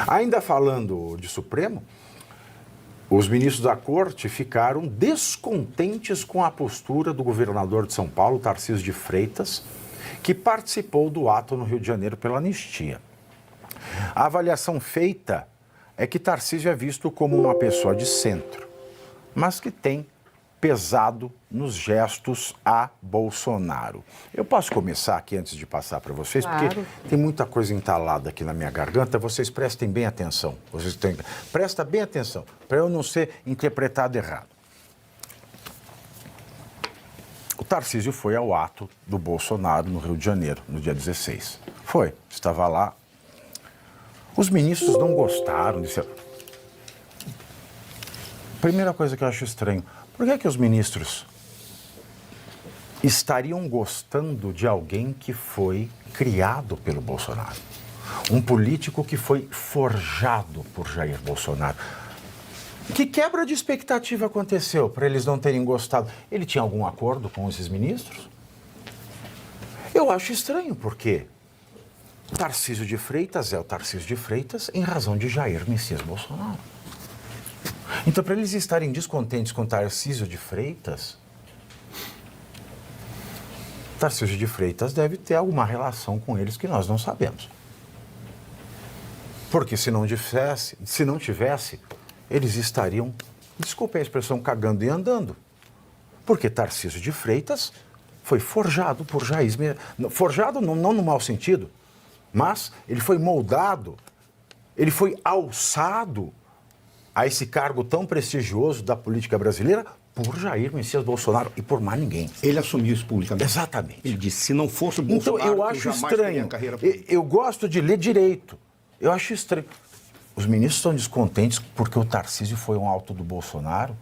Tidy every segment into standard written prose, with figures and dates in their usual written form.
Ainda falando de Supremo, os ministros da Corte ficaram descontentes com a postura do governador de São Paulo, Tarcísio de Freitas, que participou do ato no Rio de Janeiro pela anistia. A avaliação feita é que Tarcísio é visto como uma pessoa de centro, mas que tem pesado nos gestos a Bolsonaro. Eu posso começar aqui antes de passar para vocês, Claro. porque tem muita coisa entalada aqui na minha garganta, vocês prestem bem atenção. Presta bem atenção, para eu não ser interpretado errado. O Tarcísio foi ao ato do Bolsonaro no Rio de Janeiro, no dia 16. Foi, estava lá. Os ministros não gostaram disso. Primeira coisa que eu acho estranho, por que os ministros estariam gostando de alguém que foi criado pelo Bolsonaro? Um político que foi forjado por Jair Bolsonaro. Que quebra de expectativa aconteceu para eles não terem gostado? Ele tinha algum acordo com esses ministros? Eu acho estranho, porque Tarcísio de Freitas é o Tarcísio de Freitas em razão de Jair Messias Bolsonaro. Então, para eles estarem descontentes com Tarcísio de Freitas, Tarcísio de Freitas deve ter alguma relação com eles que nós não sabemos. Porque se não tivesse, eles estariam, desculpe a expressão, cagando e andando. Porque Tarcísio de Freitas foi forjado por Jair. Forjado não no mau sentido, mas ele foi moldado, ele foi alçado a esse cargo tão prestigioso da política brasileira por Jair Messias Bolsonaro e por mais ninguém. Ele assumiu isso publicamente. Exatamente. Ele disse, se não fosse o Então, Bolsonaro, eu acho estranho. Carreira Eu gosto de ler direito. Eu acho estranho. Os ministros estão descontentes porque o Tarcísio foi um alto do Bolsonaro,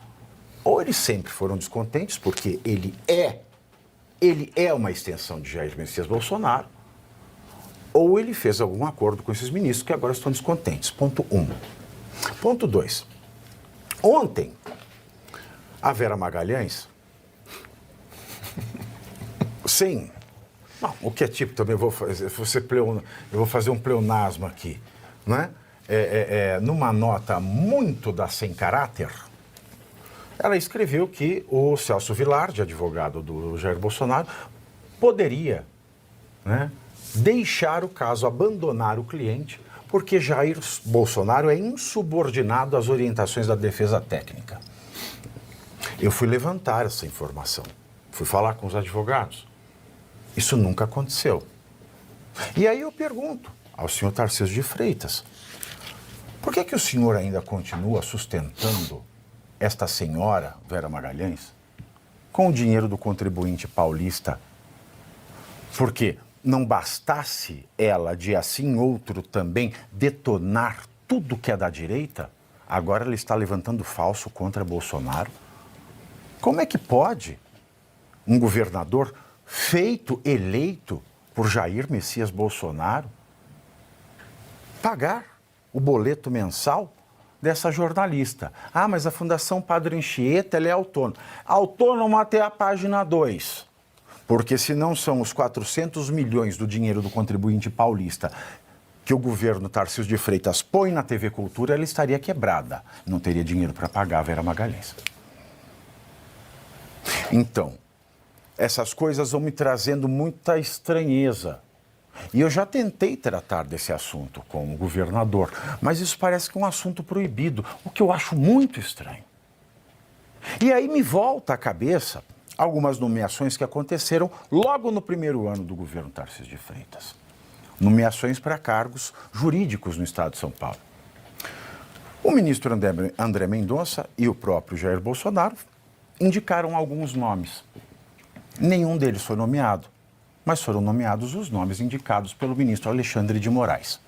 ou eles sempre foram descontentes porque ele é uma extensão de Jair Messias Bolsonaro, ou ele fez algum acordo com esses ministros que agora estão descontentes. Ponto 1. Ponto 2. Ontem, a Vera Magalhães, sim, não, o que é tipo também, eu vou fazer um pleonasmo aqui, né? Numa nota muito da sem caráter, ela escreveu que o Celso Vilardi, advogado do Jair Bolsonaro, poderia, né, deixar o caso, abandonar o cliente, porque Jair Bolsonaro é insubordinado às orientações da defesa técnica. Eu fui levantar essa informação, fui falar com os advogados. Isso nunca aconteceu. E aí eu pergunto ao senhor Tarcísio de Freitas, por que o senhor ainda continua sustentando esta senhora, Vera Magalhães, com o dinheiro do contribuinte paulista? Porque não bastasse ela, de assim outro também, detonar tudo que é da direita, agora ela está levantando falso contra Bolsonaro? Como é que pode um governador eleito por Jair Messias Bolsonaro pagar o boleto mensal dessa jornalista? Ah, mas a Fundação Padre Anchieta, ela é autônoma. Autônoma até a página 2. Porque se não são os 400 milhões do dinheiro do contribuinte paulista que o governo Tarcísio de Freitas põe na TV Cultura, ela estaria quebrada. Não teria dinheiro para pagar a Vera Magalhães. Então, essas coisas vão me trazendo muita estranheza. E eu já tentei tratar desse assunto com o governador, mas isso parece que é um assunto proibido, o que eu acho muito estranho. E aí me volta à cabeça algumas nomeações que aconteceram logo no primeiro ano do governo Tarcísio de Freitas. Nomeações para cargos jurídicos no estado de São Paulo. O ministro André Mendonça e o próprio Jair Bolsonaro indicaram alguns nomes. Nenhum deles foi nomeado, mas foram nomeados os nomes indicados pelo ministro Alexandre de Moraes.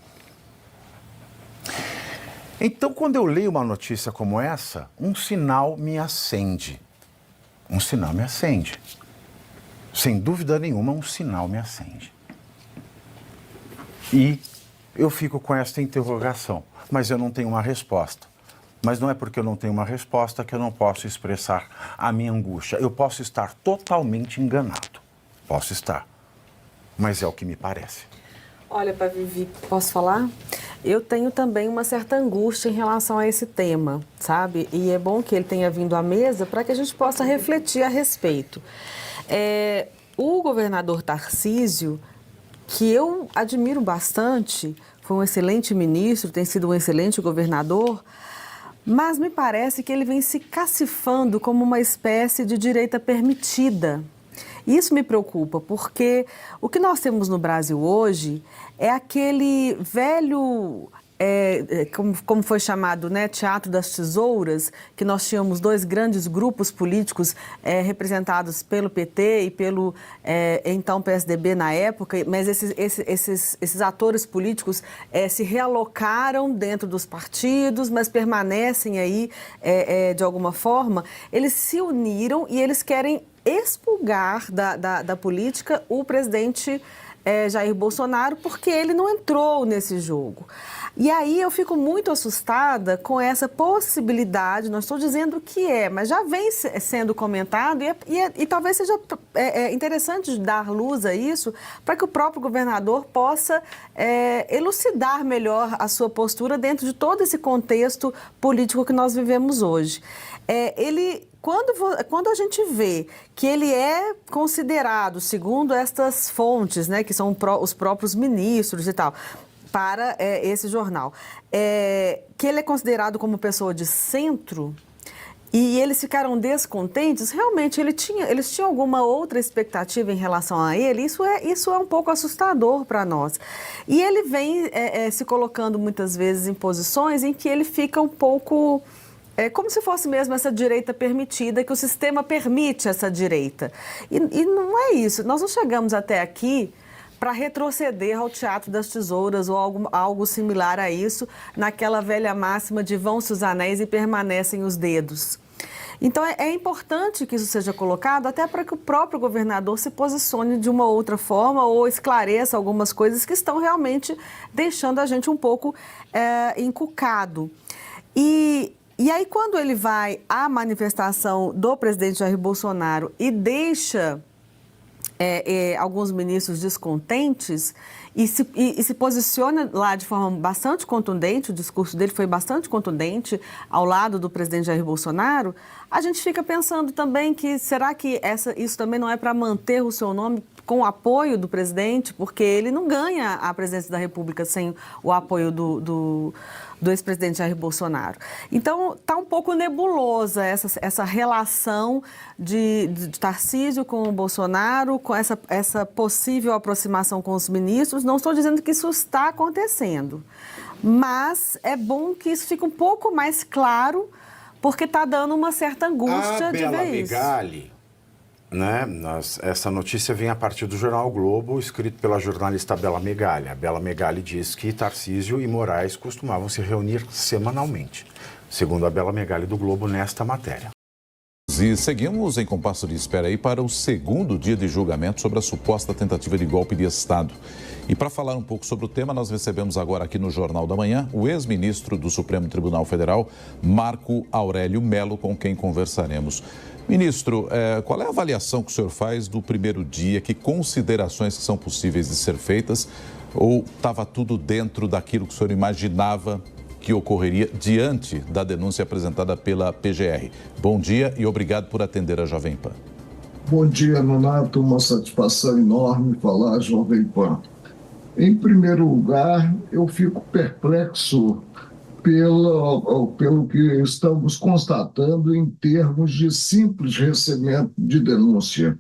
Então, quando eu leio uma notícia como essa, um sinal me acende. Um sinal me acende. Sem dúvida nenhuma, um sinal me acende. E eu fico com esta interrogação, mas eu não tenho uma resposta. Mas não é porque eu não tenho uma resposta que eu não posso expressar a minha angústia. Eu posso estar totalmente enganado. Posso estar. Mas é o que me parece. Olha, Vivi, posso falar? eu tenho também uma certa angústia em relação a esse tema, sabe? E é bom que ele tenha vindo à mesa para que a gente possa refletir a respeito. O governador Tarcísio, que eu admiro bastante, foi um excelente ministro, tem sido um excelente governador, mas me parece que ele vem se cacifando como uma espécie de direita permitida. Isso me preocupa, porque o que nós temos no Brasil hoje é aquele velho, como foi chamado, né, Teatro das Tesouras, que nós tínhamos dois grandes grupos políticos representados pelo PT e pelo, então, PSDB na época, mas esses atores políticos se realocaram dentro dos partidos, mas permanecem aí de alguma forma. Eles se uniram e eles querem expurgar da política o presidente Jair Bolsonaro, porque ele não entrou nesse jogo. E aí eu fico muito assustada com essa possibilidade, não estou dizendo que mas já vem sendo comentado e talvez seja interessante dar luz a isso para que o próprio governador possa elucidar melhor a sua postura dentro de todo esse contexto político que nós vivemos hoje. Quando a gente vê que ele é considerado, segundo estas fontes, né, que são os próprios ministros e tal, para esse jornal, que ele é considerado como pessoa de centro e eles ficaram descontentes, realmente eles tinham alguma outra expectativa em relação a ele, isso é um pouco assustador para nós. E ele vem se colocando muitas vezes em posições em que ele fica um pouco... como se fosse mesmo essa direita permitida, que o sistema permite essa direita. E não é isso. Nós não chegamos até aqui para retroceder ao Teatro das Tesouras ou algo similar a isso, naquela velha máxima de vão-se os anéis e permanecem os dedos. Então, é importante que isso seja colocado até para que o próprio governador se posicione de uma outra forma ou esclareça algumas coisas que estão realmente deixando a gente um pouco encucado. E aí, quando ele vai à manifestação do presidente Jair Bolsonaro e deixa alguns ministros descontentes e se posiciona lá de forma bastante contundente, o discurso dele foi bastante contundente ao lado do presidente Jair Bolsonaro, a gente fica pensando também que será que isso também não é para manter o seu nome com o apoio do presidente, porque ele não ganha a presidência da República sem o apoio do ex-presidente Jair Bolsonaro. Então, está um pouco nebulosa essa relação de Tarcísio com o Bolsonaro, com essa possível aproximação com os ministros. Não estou dizendo que isso está acontecendo, mas é bom que isso fique um pouco mais claro, porque está dando uma certa angústia de ver isso. Megali, né? Essa notícia vem a partir do jornal o Globo, escrito pela jornalista Bela Megali. A Bela Megali diz que Tarcísio e Moraes costumavam se reunir semanalmente, segundo a Bela Megali do Globo nesta matéria. E seguimos em compasso de espera aí para o segundo dia de julgamento sobre a suposta tentativa de golpe de Estado. E para falar um pouco sobre o tema, nós recebemos agora aqui no Jornal da Manhã o ex-ministro do Supremo Tribunal Federal, Marco Aurélio Mello, com quem conversaremos. Ministro, qual é a avaliação que o senhor faz do primeiro dia? Que considerações que são possíveis de ser feitas? Ou estava tudo dentro daquilo que o senhor imaginava que ocorreria diante da denúncia apresentada pela PGR? Bom dia e obrigado por atender a Jovem Pan. Bom dia, Nonato. Uma satisfação enorme falar a Jovem Pan. Em primeiro lugar, eu fico perplexo pelo que estamos constatando em termos de simples recebimento de denúncia.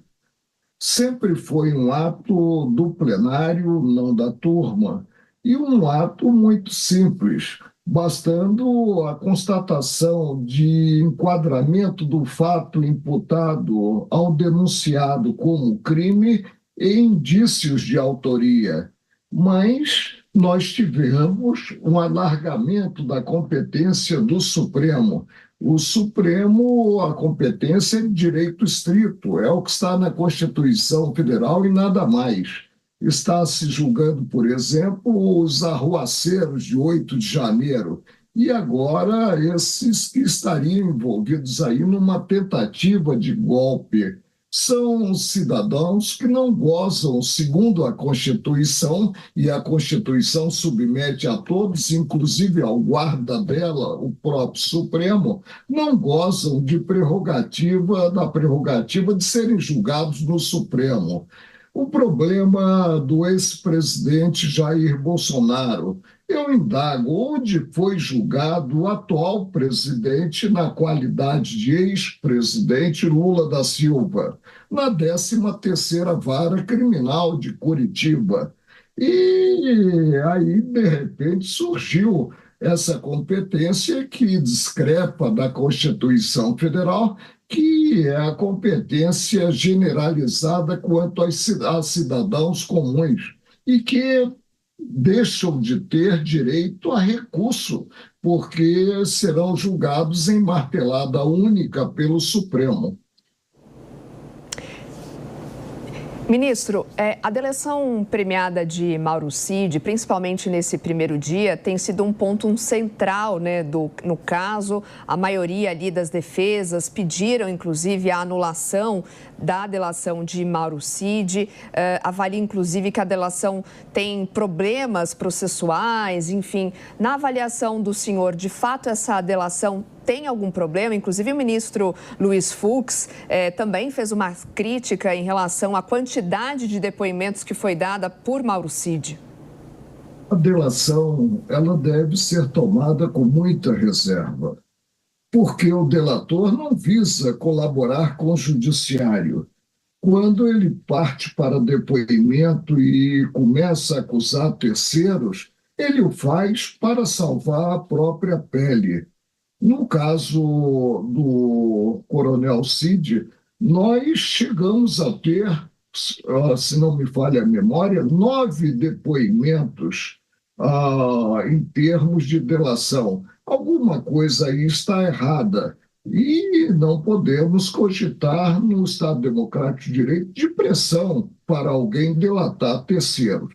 Sempre foi um ato do plenário, não da turma, e um ato muito simples, bastando a constatação de enquadramento do fato imputado ao denunciado como crime e indícios de autoria. Mas nós tivemos um alargamento da competência do Supremo. O Supremo, a competência é de direito estrito, é o que está na Constituição Federal e nada mais. Está se julgando, por exemplo, os arruaceiros de 8 de janeiro, e agora esses que estariam envolvidos aí numa tentativa de golpe. são cidadãos que não gozam, segundo a Constituição, e a Constituição submete a todos, inclusive ao guarda dela, o próprio Supremo, não gozam da prerrogativa de serem julgados no Supremo. O problema do ex-presidente Jair Bolsonaro, eu indago onde foi julgado o atual presidente na qualidade de ex-presidente Lula da Silva, na 13ª Vara Criminal de Curitiba. E aí, de repente, surgiu essa competência que discrepa da Constituição Federal, que é a competência generalizada quanto a cidadãos comuns e que deixam de ter direito a recurso, porque serão julgados em martelada única pelo Supremo. Ministro, a delação premiada de Mauro Cid, principalmente nesse primeiro dia, tem sido um ponto central, né, no caso. A maioria ali das defesas pediram, inclusive, a anulação da delação de Mauro Cid. Avalia, inclusive, que a delação tem problemas processuais, enfim. Na avaliação do senhor, de fato, essa delação tem algum problema? Inclusive, o ministro Luiz Fux também fez uma crítica em relação à quantidade de depoimentos que foi dada por Mauro Cid. A delação, ela deve ser tomada com muita reserva, porque o delator não visa colaborar com o judiciário. Quando ele parte para depoimento e começa a acusar terceiros, ele o faz para salvar a própria pele. No caso do Coronel Cid, nós chegamos a ter, se não me falha a memória, 9 depoimentos em termos de delação. Alguma coisa aí está errada e não podemos cogitar no Estado Democrático de Direito de pressão para alguém delatar terceiros.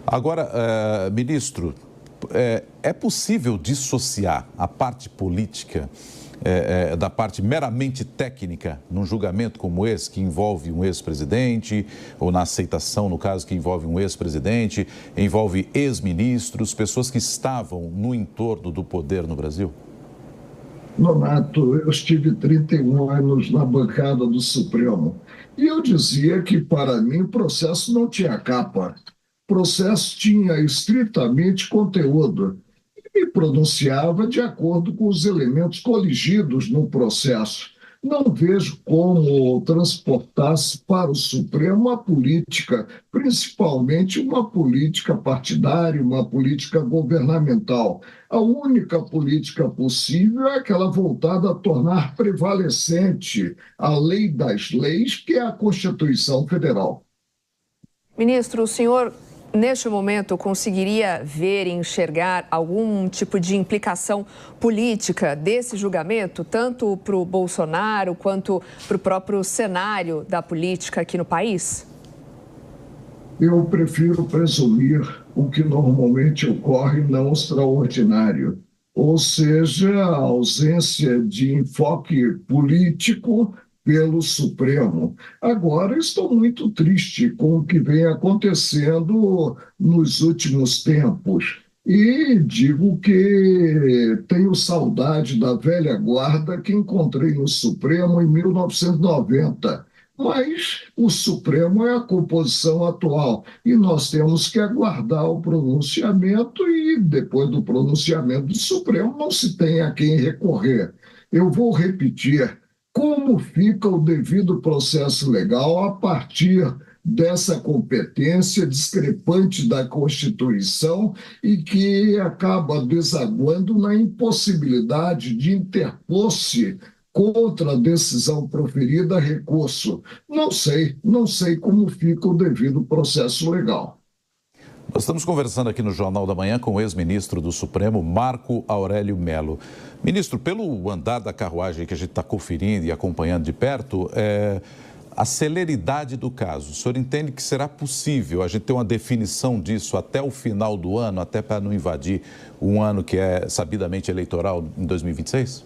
Agora, ministro, é possível dissociar a parte política da parte meramente técnica num julgamento como esse, que envolve um ex-presidente, ou na aceitação, no caso, que envolve um ex-presidente, envolve ex-ministros, pessoas que estavam no entorno do poder no Brasil? Nonato, eu estive 31 anos na bancada do Supremo e eu dizia que, para mim, o processo não tinha capa. O processo tinha estritamente conteúdo e me pronunciava de acordo com os elementos coligidos no processo. Não vejo como transportar-se para o Supremo a política, principalmente uma política partidária, uma política governamental. A única política possível é aquela voltada a tornar prevalecente a lei das leis, que é a Constituição Federal. Ministro, o senhor, neste momento, conseguiria ver e enxergar algum tipo de implicação política desse julgamento, tanto para o Bolsonaro quanto para o próprio cenário da política aqui no país? Eu prefiro presumir o que normalmente ocorre não extraordinário, ou seja, a ausência de enfoque político pelo Supremo. Agora, estou muito triste com o que vem acontecendo nos últimos tempos e digo que tenho saudade da velha guarda que encontrei no Supremo em 1990. Mas o Supremo é a composição atual e nós temos que aguardar o pronunciamento e, depois do pronunciamento do Supremo, não se tem a quem recorrer. Eu vou repetir: como fica o devido processo legal a partir dessa competência discrepante da Constituição e que acaba desaguando na impossibilidade de interpor-se contra a decisão proferida recurso? Não sei como fica o devido processo legal. Nós estamos conversando aqui no Jornal da Manhã com o ex-ministro do Supremo, Marco Aurélio Mello. Ministro, pelo andar da carruagem que a gente está conferindo e acompanhando de perto, a celeridade do caso, o senhor entende que será possível a gente ter uma definição disso até o final do ano, até para não invadir um ano que é sabidamente eleitoral em 2026?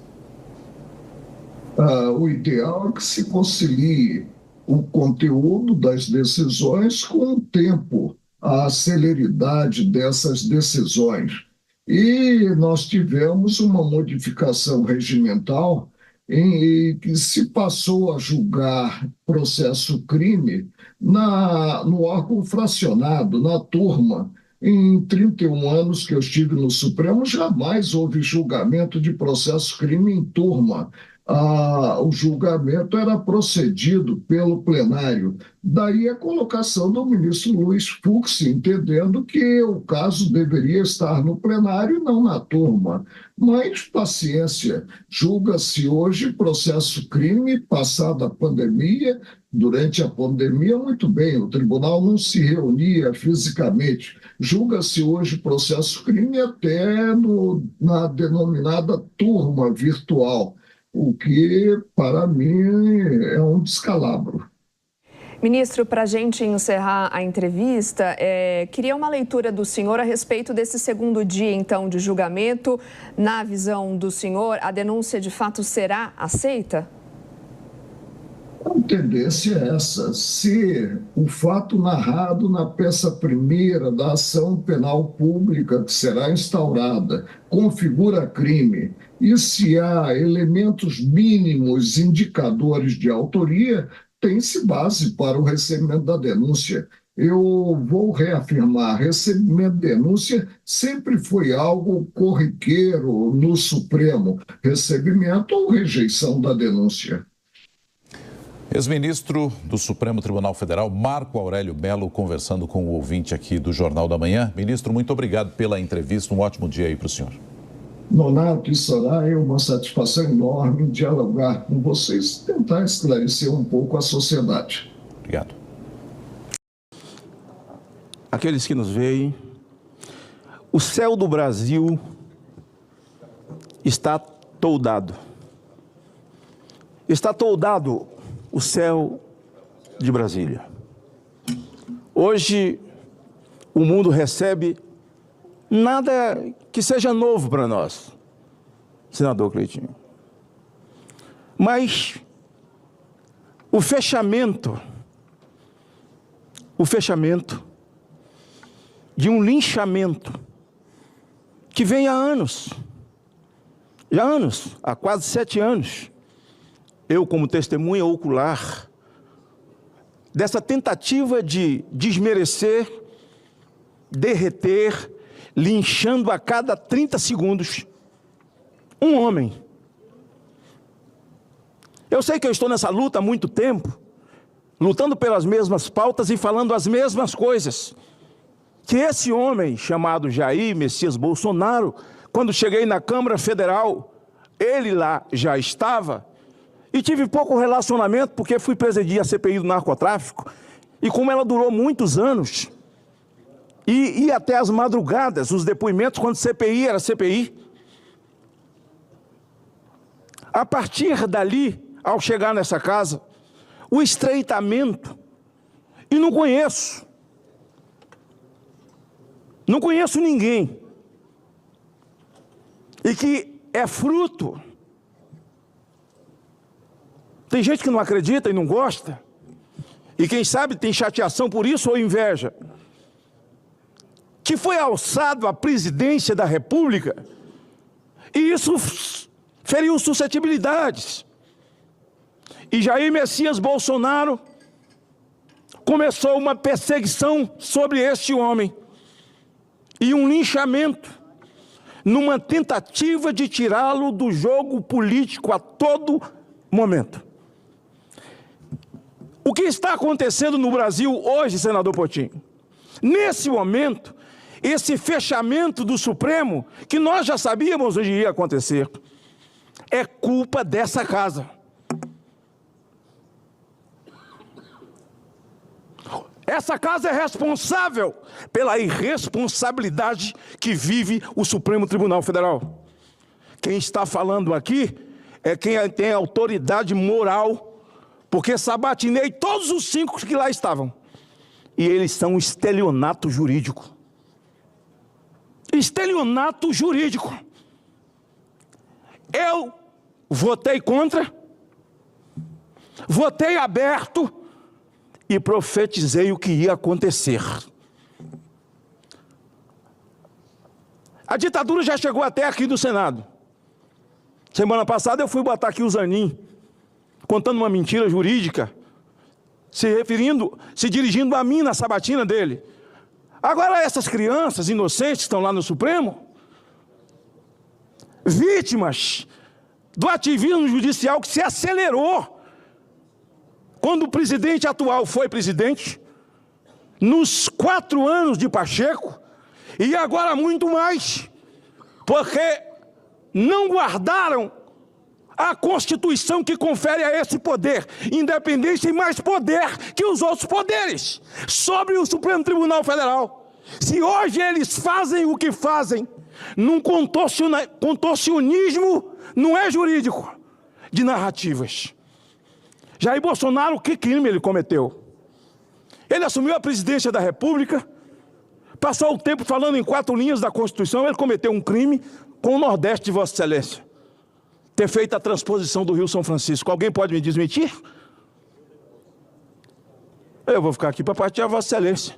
O ideal é que se concilie o conteúdo das decisões com o tempo, a celeridade dessas decisões. E nós tivemos uma modificação regimental em que se passou a julgar processo-crime no órgão fracionado, na turma. Em 31 anos que eu estive no Supremo, jamais houve julgamento de processo-crime em turma. O julgamento era procedido pelo plenário. Daí a colocação do ministro Luiz Fux, entendendo que o caso deveria estar no plenário e não na turma. Mas, paciência, julga-se hoje processo-crime, passada a pandemia. Durante a pandemia, muito bem, o tribunal não se reunia fisicamente. Julga-se hoje processo-crime até na denominada turma virtual, o que, para mim, é um descalabro. Ministro, para a gente encerrar a entrevista, queria uma leitura do senhor a respeito desse segundo dia, então, de julgamento. Na visão do senhor, a denúncia de fato será aceita? A tendência é essa. Se o fato narrado na peça primeira da ação penal pública que será instaurada configura crime e se há elementos mínimos indicadores de autoria, tem-se base para o recebimento da denúncia. Eu vou reafirmar, recebimento de denúncia sempre foi algo corriqueiro no Supremo, recebimento ou rejeição da denúncia. Ex-ministro do Supremo Tribunal Federal, Marco Aurélio Mello, conversando com o ouvinte aqui do Jornal da Manhã. Ministro, muito obrigado pela entrevista. Um ótimo dia aí para o senhor. Nonato e Soraya, é uma satisfação enorme dialogar com vocês, tentar esclarecer um pouco a sociedade. Obrigado. Aqueles que nos veem, o céu do Brasil está toldado. Está toldado o céu de Brasília. Hoje, o mundo recebe nada que seja novo para nós, senador Cleitinho. Mas o fechamento de um linchamento que vem há anos, há quase 7 anos, eu como testemunha ocular, dessa tentativa de desmerecer, derreter, linchando a cada 30 segundos um homem. Eu sei que eu estou nessa luta há muito tempo, lutando pelas mesmas pautas e falando as mesmas coisas, que esse homem chamado Jair Messias Bolsonaro, quando cheguei na Câmara Federal, ele lá já estava, e tive pouco relacionamento porque fui presidir a CPI do narcotráfico, e como ela durou muitos anos, e ia até as madrugadas, os depoimentos, quando CPI era CPI. A partir dali, ao chegar nessa casa, o estreitamento, e não conheço ninguém, e que é fruto. Tem gente que não acredita e não gosta, e quem sabe tem chateação por isso ou inveja, que foi alçado à presidência da República, e isso feriu suscetibilidades. E Jair Messias Bolsonaro começou uma perseguição sobre este homem, e um linchamento, numa tentativa de tirá-lo do jogo político a todo momento. O que está acontecendo no Brasil hoje, senador Potinho? Nesse momento, esse fechamento do Supremo, que nós já sabíamos onde ia acontecer, é culpa dessa casa. Essa casa é responsável pela irresponsabilidade que vive o Supremo Tribunal Federal. Quem está falando aqui é quem tem autoridade moral, porque sabatinei todos os 5 que lá estavam. E eles são um estelionato jurídico. Estelionato jurídico. Eu votei contra, votei aberto e profetizei o que ia acontecer. A ditadura já chegou até aqui do Senado. Semana passada eu fui botar aqui o Zanin, contando uma mentira jurídica, se dirigindo a mim na sabatina dele. Agora essas crianças inocentes que estão lá no Supremo, vítimas do ativismo judicial que se acelerou quando o presidente atual foi presidente, nos 4 anos de Pacheco, e agora muito mais, porque não guardaram a Constituição que confere a esse poder independência e mais poder que os outros poderes sobre o Supremo Tribunal Federal. Se hoje eles fazem o que fazem, num contorcionismo, não é jurídico, de narrativas. Jair Bolsonaro, que crime ele cometeu? Ele assumiu a presidência da República, passou o tempo falando em 4 linhas da Constituição, ele cometeu um crime com o Nordeste de Vossa Excelência. Ter feito a transposição do Rio São Francisco. Alguém pode me desmentir? Eu vou ficar aqui para partir a Vossa Excelência.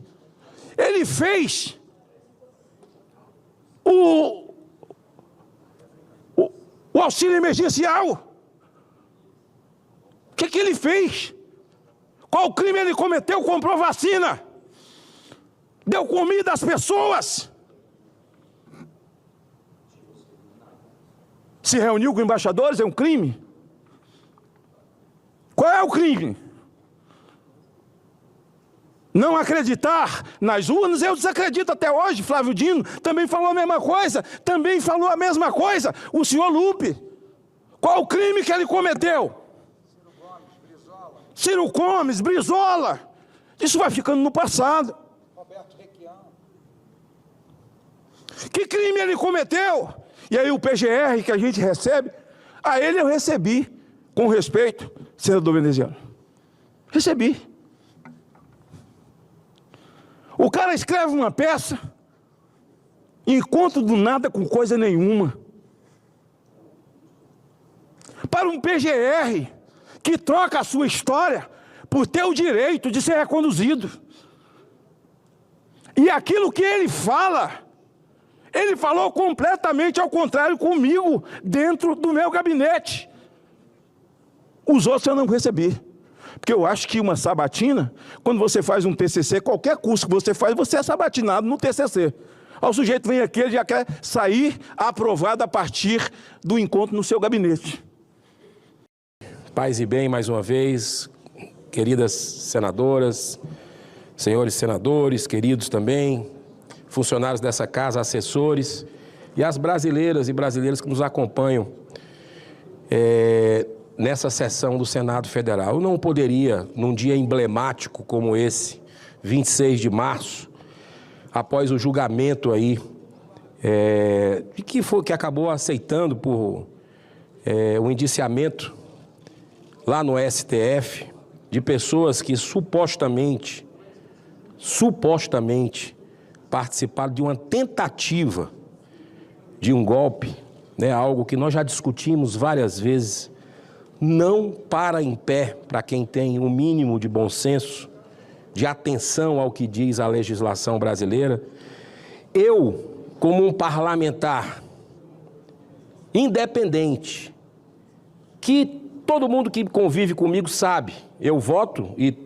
Ele fez o auxílio emergencial. O que ele fez? Qual crime ele cometeu? Comprou vacina. Deu comida às pessoas. Se reuniu com embaixadores, é um crime? Qual é o crime? Não acreditar nas urnas, eu desacredito até hoje. Flávio Dino também falou a mesma coisa. Também falou a mesma coisa. O senhor Lupe. Qual o crime que ele cometeu? Ciro Gomes, Brizola. Isso vai ficando no passado. Que crime ele cometeu? E aí o PGR que a gente recebe, a ele eu recebi, com respeito, senador veneziano. Recebi. O cara escreve uma peça, encontro do nada com coisa nenhuma. Para um PGR que troca a sua história por ter o direito de ser reconduzido. E aquilo que ele fala, ele falou completamente ao contrário comigo, dentro do meu gabinete. Os outros eu não recebi. Porque eu acho que uma sabatina, quando você faz um TCC, qualquer curso que você é sabatinado no TCC. O sujeito vem aqui, ele já quer sair aprovado a partir do encontro no seu gabinete. Paz e bem, mais uma vez, queridas senadoras, senhores senadores, queridos também, funcionários dessa casa, assessores, e as brasileiras e brasileiros que nos acompanham nessa sessão do Senado Federal. Eu não poderia, num dia emblemático como esse, 26 de março, após o julgamento aí, que acabou aceitando por o indiciamento lá no STF, de pessoas que supostamente participaram de uma tentativa de um golpe, né, algo que nós já discutimos várias vezes, não para em pé para quem tem um mínimo de bom senso, de atenção ao que diz a legislação brasileira. Eu, como um parlamentar independente, que todo mundo que convive comigo sabe, eu voto e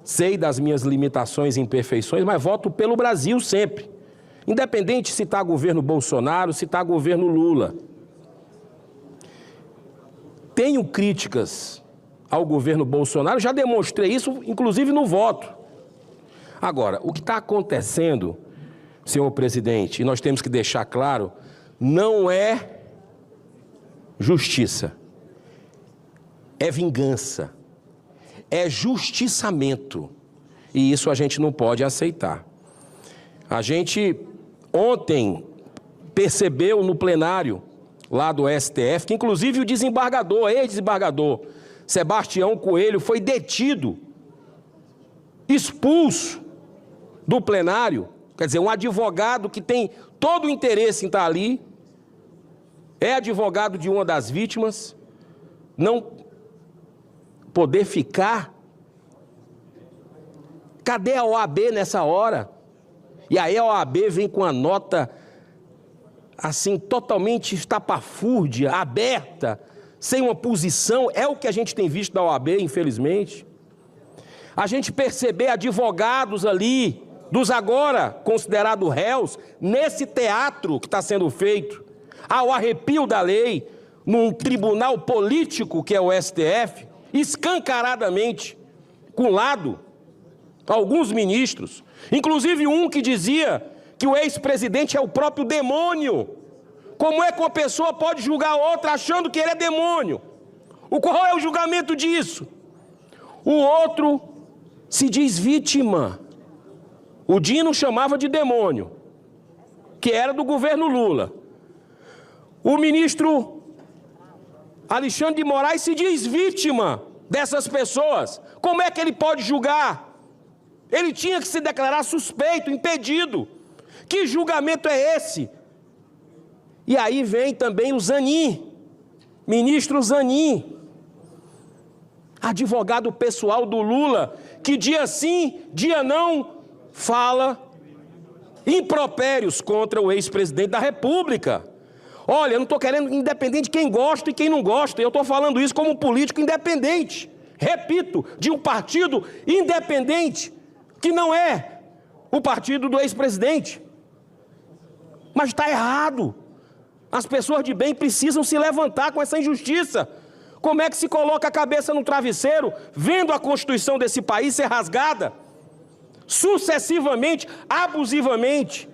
sei das minhas limitações e imperfeições, mas voto pelo Brasil sempre. Independente se está governo Bolsonaro, se está governo Lula. Tenho críticas ao governo Bolsonaro, já demonstrei isso, inclusive no voto. Agora, o que está acontecendo, senhor presidente, e nós temos que deixar claro, não é justiça. É vingança, é justiçamento, e isso a gente não pode aceitar. A gente ontem percebeu no plenário lá do STF, que inclusive o desembargador, ex-desembargador Sebastião Coelho foi detido, expulso do plenário, quer dizer, um advogado que tem todo o interesse em estar ali, é advogado de uma das vítimas, não poder ficar? Cadê a OAB nessa hora? E aí a OAB vem com a nota assim, totalmente estapafúrdia, aberta, sem uma posição. É o que a gente tem visto da OAB, infelizmente. A gente perceber advogados ali, dos agora considerados réus, nesse teatro que está sendo feito, ao arrepio da lei, num tribunal político que é o STF, escancaradamente, com lado, alguns ministros, inclusive um que dizia que o ex-presidente é o próprio demônio. Como é que uma pessoa pode julgar outra achando que ele é demônio? Qual é o julgamento disso? O outro se diz vítima. O Dino chamava de demônio, que era do governo Lula. O ministro Alexandre de Moraes se diz vítima dessas pessoas. Como é que ele pode julgar? Ele tinha que se declarar suspeito, impedido. Que julgamento é esse? E aí vem também o Zanin, ministro Zanin, advogado pessoal do Lula, que dia sim, dia não, fala impropérios contra o ex-presidente da República. Olha, eu não estou querendo independente de quem gosta e quem não gosta, eu estou falando isso como um político independente. Repito, de um partido independente, que não é o partido do ex-presidente. Mas está errado. As pessoas de bem precisam se levantar com essa injustiça. Como é que se coloca a cabeça no travesseiro, vendo a Constituição desse país ser rasgada, sucessivamente, abusivamente,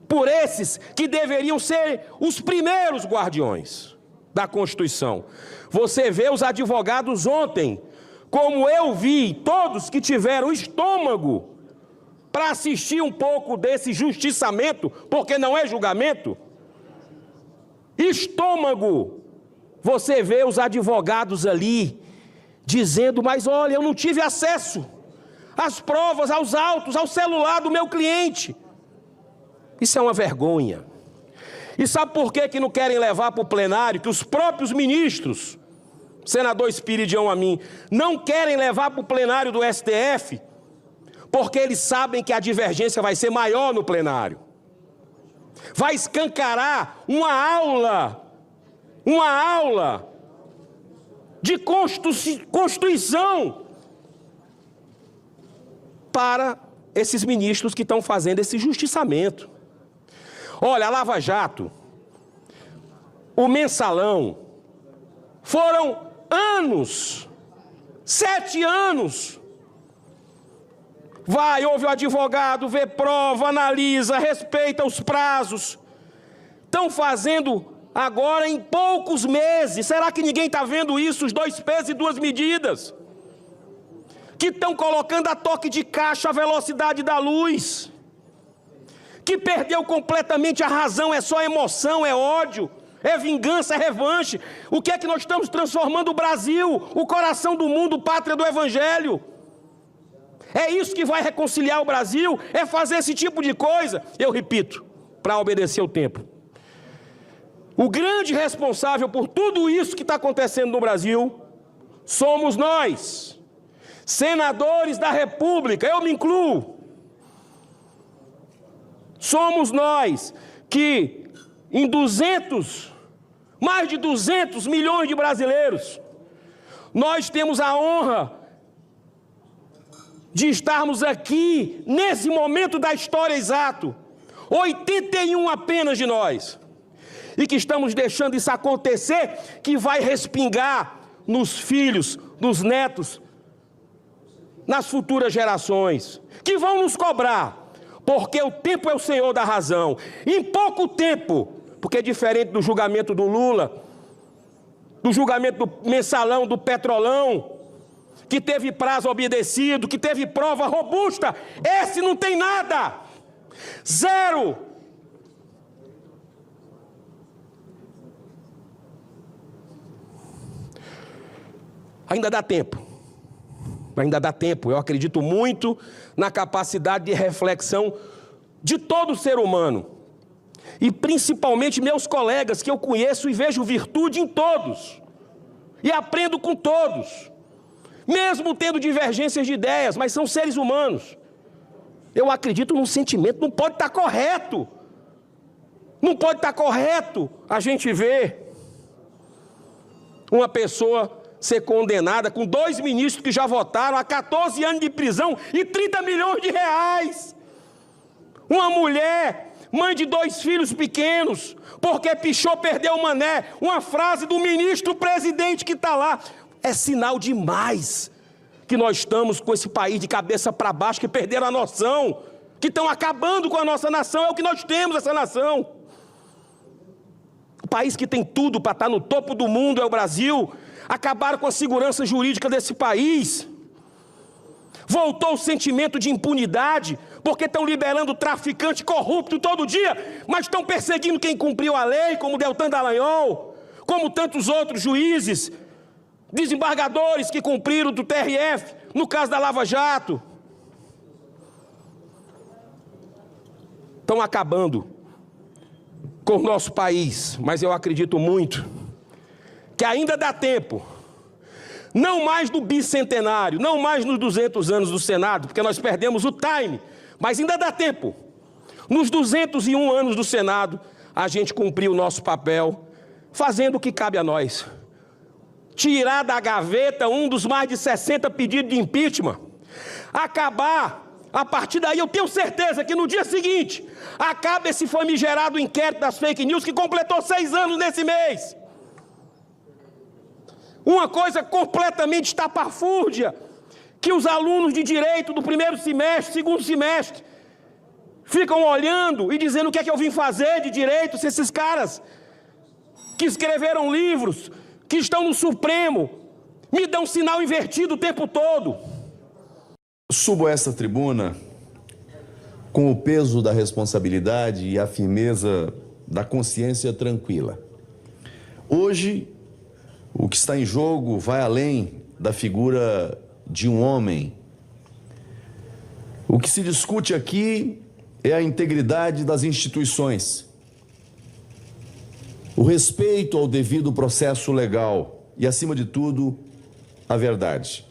por esses que deveriam ser os primeiros guardiões da Constituição? Você vê os advogados ontem, como eu vi, todos que tiveram estômago para assistir um pouco desse justiçamento, porque não é julgamento, estômago, você vê os advogados ali dizendo, mas olha, eu não tive acesso às provas, aos autos, ao celular do meu cliente. Isso é uma vergonha. E sabe por que não querem levar para o plenário, que os próprios ministros, senador Espiridião Amin, não querem levar para o plenário do STF? Porque eles sabem que a divergência vai ser maior no plenário. Vai escancarar uma aula de Constituição para esses ministros que estão fazendo esse justiçamento. Olha, a Lava Jato, o Mensalão, foram anos, 7 anos. Vai, ouve o advogado, vê prova, analisa, respeita os prazos. Estão fazendo agora em poucos meses. Será que ninguém está vendo isso? Os 2 pesos e 2 medidas. Que estão colocando a toque de caixa a velocidade da luz. Que perdeu completamente a razão, é só emoção, é ódio, é vingança, é revanche. O que é que nós estamos transformando o Brasil, o coração do mundo, pátria do Evangelho? É isso que vai reconciliar o Brasil? É fazer esse tipo de coisa? Eu repito, para obedecer o tempo. O grande responsável por tudo isso que está acontecendo no Brasil somos nós, senadores da República, eu me incluo. Somos nós que em mais de 200 milhões de brasileiros, nós temos a honra de estarmos aqui, nesse momento da história exato, 81 apenas de nós, e que estamos deixando isso acontecer, que vai respingar nos filhos, nos netos, nas futuras gerações, que vão nos cobrar, porque o tempo é o senhor da razão. Em pouco tempo, porque diferente do julgamento do Lula, do julgamento do Mensalão, do Petrolão, que teve prazo obedecido, que teve prova robusta, esse não tem nada. 0. Ainda dá tempo. Ainda dá tempo. Eu acredito muito na capacidade de reflexão de todo ser humano. E principalmente meus colegas, que eu conheço e vejo virtude em todos. E aprendo com todos. mesmo tendo divergências de ideias, mas são seres humanos. Eu acredito num sentimento, não pode estar correto. Não pode estar correto a gente ver uma pessoa ser condenada com 2 ministros que já votaram a 14 anos de prisão e 30 milhões de reais. Uma mulher, mãe de 2 filhos pequenos, porque pichou, perdeu o mané. Uma frase do ministro-presidente que está lá. É sinal demais que nós estamos com esse país de cabeça para baixo, que perderam a noção, que estão acabando com a nossa nação. É o que nós temos, essa nação. O país que tem tudo para estar no topo do mundo é o Brasil. Acabaram com a segurança jurídica desse país. Voltou o sentimento de impunidade, porque estão liberando traficante corrupto todo dia, mas estão perseguindo quem cumpriu a lei, como Deltan Dallagnol, como tantos outros juízes, desembargadores que cumpriram do TRF, no caso da Lava Jato. Estão acabando com o nosso país, mas eu acredito muito que ainda dá tempo. Não mais do bicentenário, não mais nos 200 anos do Senado, porque nós perdemos o time, mas ainda dá tempo. Nos 201 anos do Senado, a gente cumpriu o nosso papel, fazendo o que cabe a nós. Tirar da gaveta um dos mais de 60 pedidos de impeachment. Acabar, a partir daí eu tenho certeza que no dia seguinte, acaba esse famigerado inquérito das fake news que completou 6 anos nesse mês. Uma coisa completamente estapafúrdia, que os alunos de direito do primeiro semestre, segundo semestre, ficam olhando e dizendo o que é que eu vim fazer de direito, se esses caras que escreveram livros, que estão no Supremo, me dão sinal invertido o tempo todo. Subo a essa tribuna com o peso da responsabilidade e a firmeza da consciência tranquila. Hoje, o que está em jogo vai além da figura de um homem. O que se discute aqui é a integridade das instituições, o respeito ao devido processo legal e, acima de tudo, a verdade.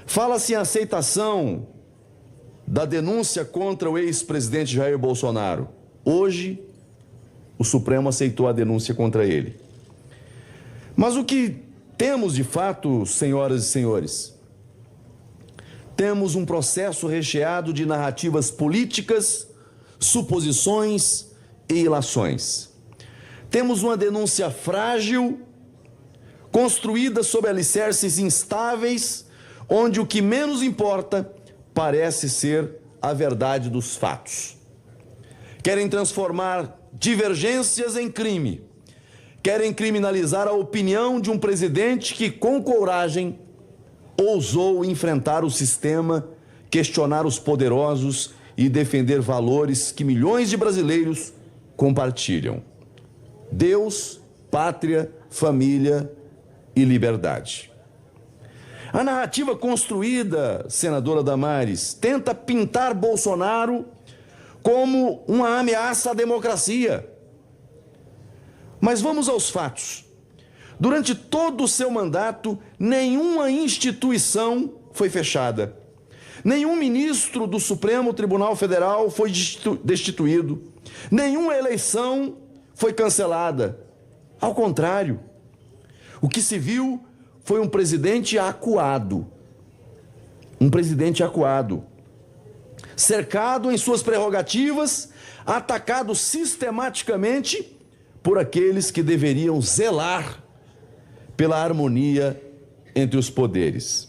Fala-se em aceitação da denúncia contra o ex-presidente Jair Bolsonaro. Hoje, o Supremo aceitou a denúncia contra ele. Mas o que temos de fato, senhoras e senhores? Temos um processo recheado de narrativas políticas, suposições e ilações. Temos uma denúncia frágil, construída sob alicerces instáveis, onde o que menos importa parece ser a verdade dos fatos. Querem transformar divergências em crime. Querem criminalizar a opinião de um presidente que, com coragem, ousou enfrentar o sistema, questionar os poderosos e defender valores que milhões de brasileiros compartilham: Deus, pátria, família e liberdade. A narrativa construída, senadora Damares, tenta pintar Bolsonaro como uma ameaça à democracia. Mas vamos aos fatos. Durante todo o seu mandato, nenhuma instituição foi fechada. Nenhum ministro do Supremo Tribunal Federal foi destituído. Nenhuma eleição foi cancelada. Ao contrário, o que se viu foi um presidente acuado. Um presidente acuado. Cercado em suas prerrogativas, atacado sistematicamente por aqueles que deveriam zelar pela harmonia entre os poderes.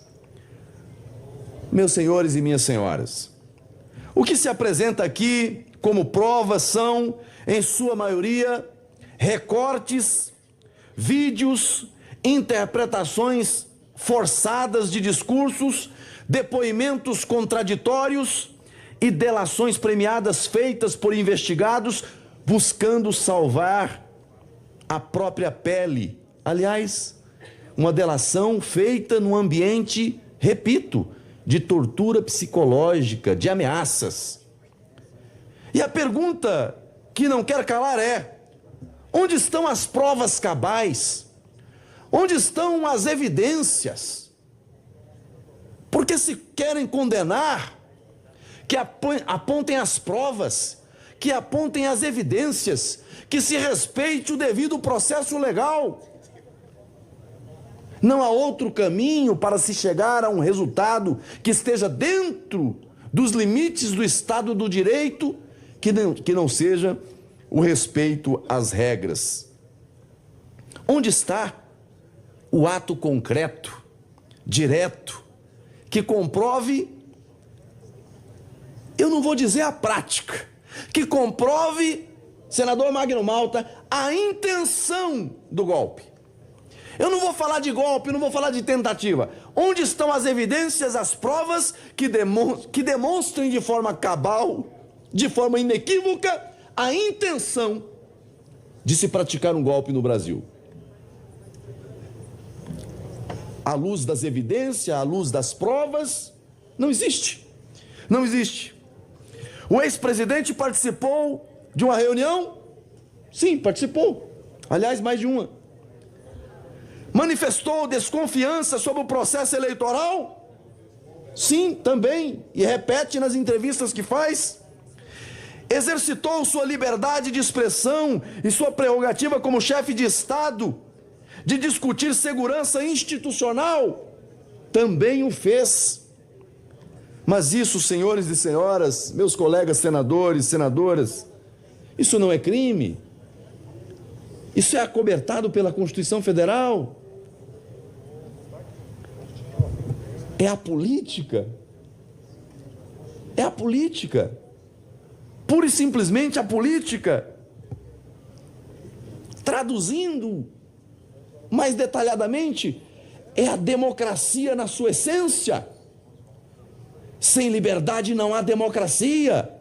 Meus senhores e minhas senhoras, o que se apresenta aqui como prova são, em sua maioria, recortes, vídeos, interpretações forçadas de discursos, depoimentos contraditórios e delações premiadas feitas por investigados buscando salvar a própria pele. Aliás, uma delação feita num ambiente, repito, de tortura psicológica, de ameaças. E a pergunta que não quer calar é: onde estão as provas cabais? Onde estão as evidências? Porque se querem condenar, que apontem as provas, que apontem as evidências, que se respeite o devido processo legal. Não há outro caminho para se chegar a um resultado que esteja dentro dos limites do Estado do Direito, que não seja o respeito às regras. Onde está o ato concreto, direto, que comprove, eu não vou dizer a prática, que comprove, senador Magno Malta, a intenção do golpe? Eu não vou falar de golpe, não vou falar de tentativa. Onde estão as evidências, as provas que demonstrem de forma cabal, de forma inequívoca, a intenção de se praticar um golpe no Brasil? À luz das evidências, à luz das provas, não existe. Não existe. O ex-presidente participou de uma reunião? Sim, participou. Aliás, mais de uma. Manifestou desconfiança sobre o processo eleitoral? Sim, também. E repete nas entrevistas que faz. Exercitou sua liberdade de expressão e sua prerrogativa como chefe de Estado de discutir segurança institucional? Também o fez. Mas isso, senhores e senhoras, meus colegas senadores, senadoras, isso não é crime? Isso é acobertado pela Constituição Federal? É a política. É a política. Pura e simplesmente a política. Traduzindo mais detalhadamente, é a democracia na sua essência. Sem liberdade não há democracia.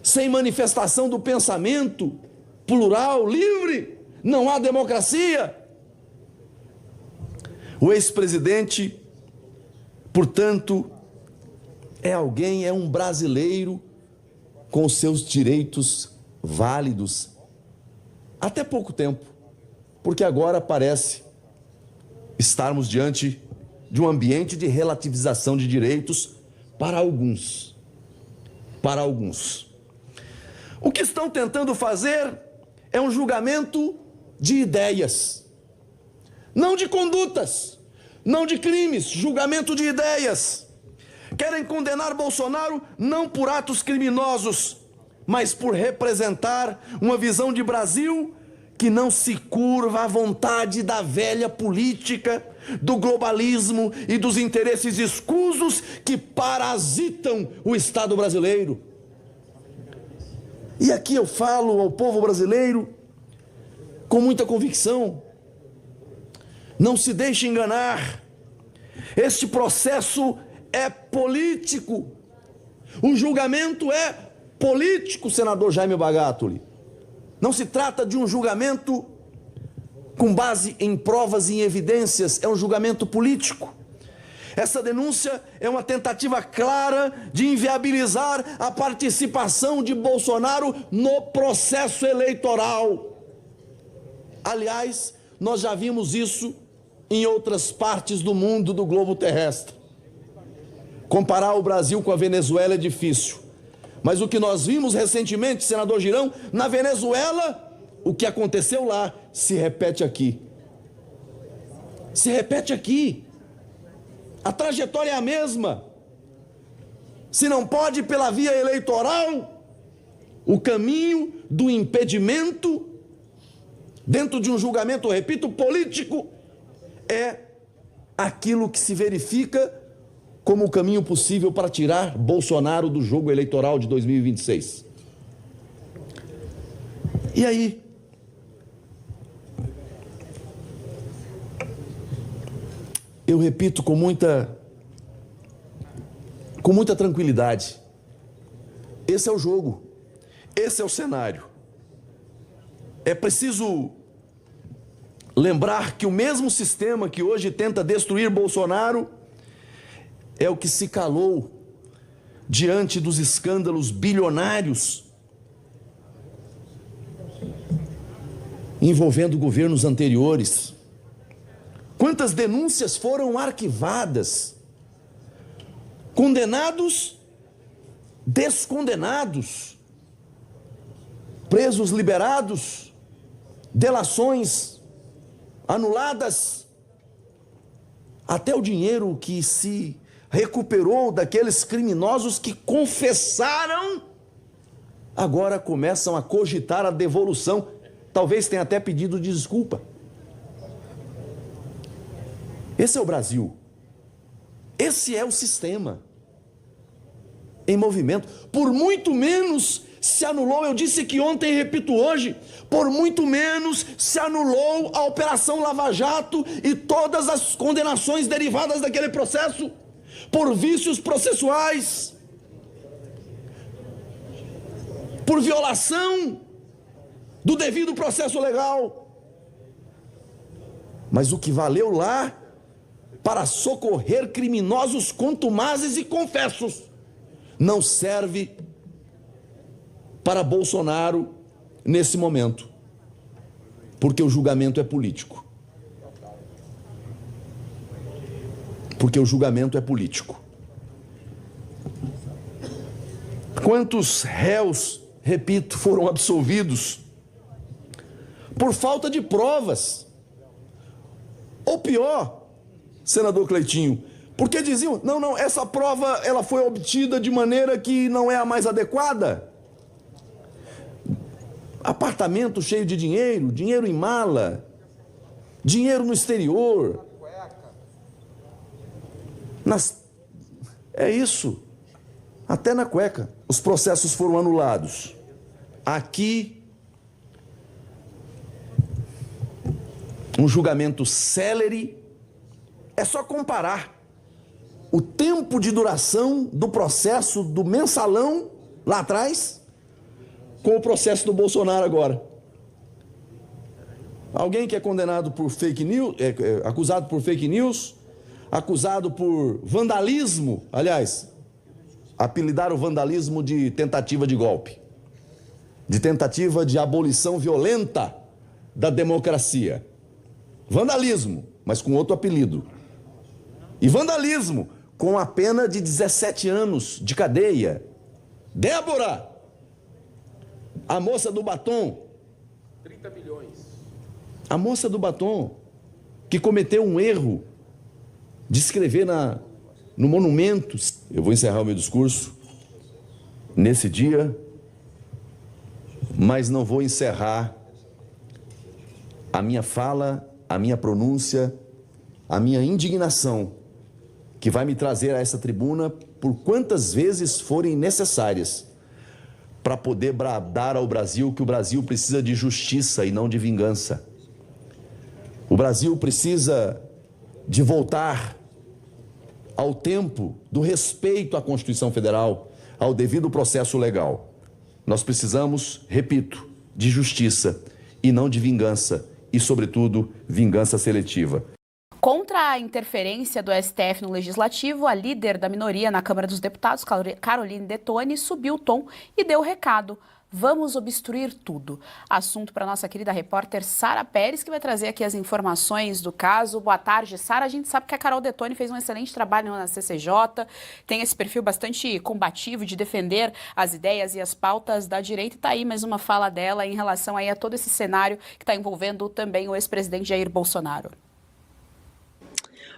Sem manifestação do pensamento plural, livre, não há democracia. O ex-presidente, portanto, é um brasileiro com seus direitos válidos até pouco tempo, porque agora parece estarmos diante de um ambiente de relativização de direitos para alguns. Para alguns. O que estão tentando fazer é um julgamento de ideias, não de condutas, não de crimes, julgamento de ideias. Querem condenar Bolsonaro não por atos criminosos, mas por representar uma visão de Brasil que não se curva à vontade da velha política, do globalismo e dos interesses escusos que parasitam o Estado brasileiro. E aqui eu falo ao povo brasileiro com muita convicção: não se deixe enganar, este processo é político, o julgamento é político, senador Jaime Bagatoli. Não se trata de um julgamento com base em provas e em evidências, é um julgamento político. Essa denúncia é uma tentativa clara de inviabilizar a participação de Bolsonaro no processo eleitoral. Aliás, nós já vimos isso em outras partes do mundo, do globo terrestre. Comparar o Brasil com a Venezuela é difícil. Mas o que nós vimos recentemente, senador Girão, na Venezuela, o que aconteceu lá se repete aqui. Se repete aqui. A trajetória é a mesma. Se não pode pela via eleitoral, o caminho do impedimento, dentro de um julgamento, repito, político, é aquilo que se verifica como o caminho possível para tirar Bolsonaro do jogo eleitoral de 2026. E aí? Eu repito com muita tranquilidade, esse é o jogo, esse é o cenário. É preciso lembrar que o mesmo sistema que hoje tenta destruir Bolsonaro é o que se calou diante dos escândalos bilionários envolvendo governos anteriores. Quantas denúncias foram arquivadas condenados, descondenados, presos liberados, delações anuladas, até o dinheiro que se recuperou daqueles criminosos que confessaram, agora começam a cogitar a devolução, talvez tenha até pedido de desculpa. Esse é o Brasil. Esse é o sistema em movimento. Por muito menos se anulou, eu disse que ontem e repito hoje, por muito menos se anulou a Operação Lava Jato e todas as condenações derivadas daquele processo, por vícios processuais, por violação do devido processo legal. Mas o que valeu lá para socorrer criminosos contumazes e confessos não serve para Bolsonaro nesse momento, porque o julgamento é político. Porque o julgamento é político. Quantos réus, repito, foram absolvidos por falta de provas? Ou pior, senador Cleitinho, porque diziam, não, essa prova ela foi obtida de maneira que não é a mais adequada. Apartamento cheio de dinheiro, dinheiro em mala, dinheiro no exterior. É isso, até na cueca. Os processos foram anulados. Aqui, um julgamento célere. É só comparar o tempo de duração do processo do mensalão lá atrás com o processo do Bolsonaro agora. Alguém que é condenado por fake news, acusado por fake news, acusado por vandalismo, aliás, apelidaram o vandalismo de tentativa de golpe, de tentativa de abolição violenta da democracia. Vandalismo, mas com outro apelido. E vandalismo com a pena de 17 anos de cadeia. Débora, a moça do batom. 30 milhões. A moça do batom, que cometeu um erro de escrever no monumento. Eu vou encerrar o meu discurso nesse dia, mas não vou encerrar a minha fala, a minha pronúncia, a minha indignação, que vai me trazer a essa tribuna por quantas vezes forem necessárias, para poder bradar ao Brasil que o Brasil precisa de justiça e não de vingança. O Brasil precisa de voltar ao tempo do respeito à Constituição Federal, ao devido processo legal. Nós precisamos, repito, de justiça e não de vingança, e, sobretudo, vingança seletiva. Contra a interferência do STF no Legislativo, a líder da minoria na Câmara dos Deputados, Caroline Detoni, subiu o tom e deu o recado. Vamos obstruir tudo. Assunto para a nossa querida repórter Sara Pérez, que vai trazer aqui as informações do caso. Boa tarde, Sara. A gente sabe que a Carol Detoni fez um excelente trabalho na CCJ, tem esse perfil bastante combativo de defender as ideias e as pautas da direita. E está aí mais uma fala dela em relação aí a todo esse cenário que está envolvendo também o ex-presidente Jair Bolsonaro.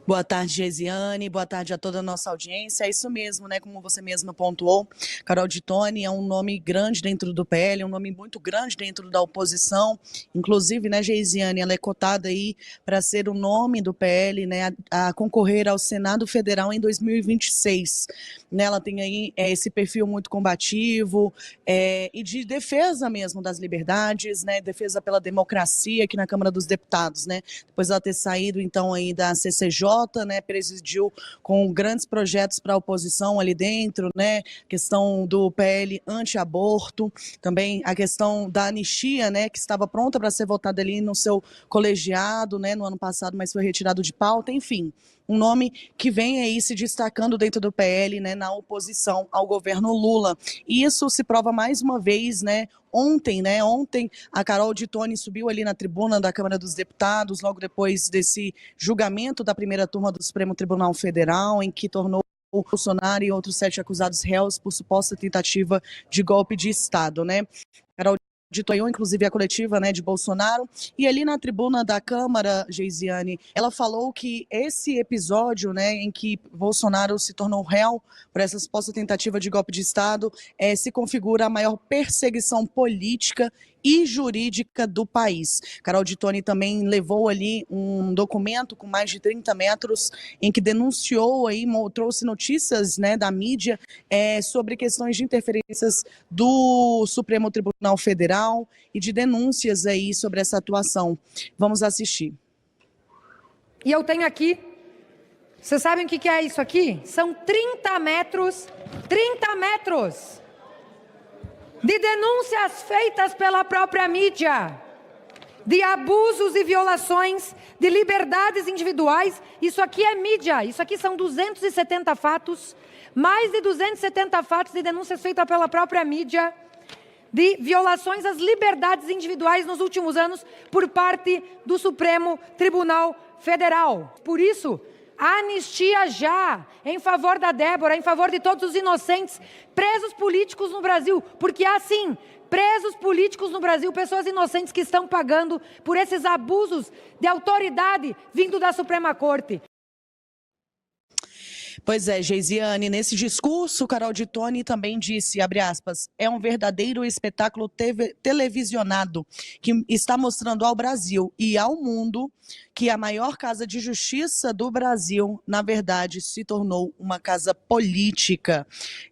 Boa tarde, Geisiane. Boa tarde a toda a nossa audiência. É isso mesmo, né? Como você mesma pontuou, Carol Detoni é um nome grande dentro do PL, um nome muito grande dentro da oposição. Inclusive, né, Geisiane, ela é cotada aí para ser o nome do PL, né, a concorrer ao Senado Federal em 2026. Né, ela tem aí esse perfil muito combativo e de defesa mesmo das liberdades, né? Defesa pela democracia aqui na Câmara dos Deputados, né? Depois ela ter saído, então, aí da CCJ, né, presidiu com grandes projetos para a oposição ali dentro, né, questão do PL anti-aborto, também a questão da anistia, né, que estava pronta para ser votada ali no seu colegiado, né, no ano passado, mas foi retirado de pauta, enfim, um nome que vem aí se destacando dentro do PL, né, na oposição ao governo Lula. E isso se prova mais uma vez, né, ontem a Carol Detoni subiu ali na tribuna da Câmara dos Deputados, logo depois desse julgamento da primeira turma do Supremo Tribunal Federal, em que tornou o Bolsonaro e outros 7 acusados réus por suposta tentativa de golpe de Estado, né? Carol de Tonhão, inclusive a coletiva, né, de Bolsonaro, e ali na tribuna da Câmara, Geisiane, ela falou que esse episódio, né, em que Bolsonaro se tornou réu por essa suposta tentativa de golpe de Estado, se configura a maior perseguição política e jurídica do país. Carol de Toni também levou ali um documento com mais de 30 metros em que denunciou aí, trouxe notícias, né, da mídia sobre questões de interferências do Supremo Tribunal Federal e de denúncias aí sobre essa atuação. Vamos assistir. E eu tenho aqui, vocês sabem o que é isso aqui? São 30 metros de denúncias feitas pela própria mídia, de abusos e violações de liberdades individuais. Isso aqui é mídia, isso aqui são 270 fatos, mais de 270 fatos de denúncias feitas pela própria mídia, de violações às liberdades individuais nos últimos anos por parte do Supremo Tribunal Federal. Por isso, a anistia já, em favor da Débora, em favor de todos os inocentes, presos políticos no Brasil, porque há sim, presos políticos no Brasil, pessoas inocentes que estão pagando por esses abusos de autoridade vindo da Suprema Corte. Pois é, Geisiane, nesse discurso, Carol de Toni também disse, abre aspas, é um verdadeiro espetáculo televisionado que está mostrando ao Brasil e ao mundo que a maior casa de justiça do Brasil, na verdade, se tornou uma casa política,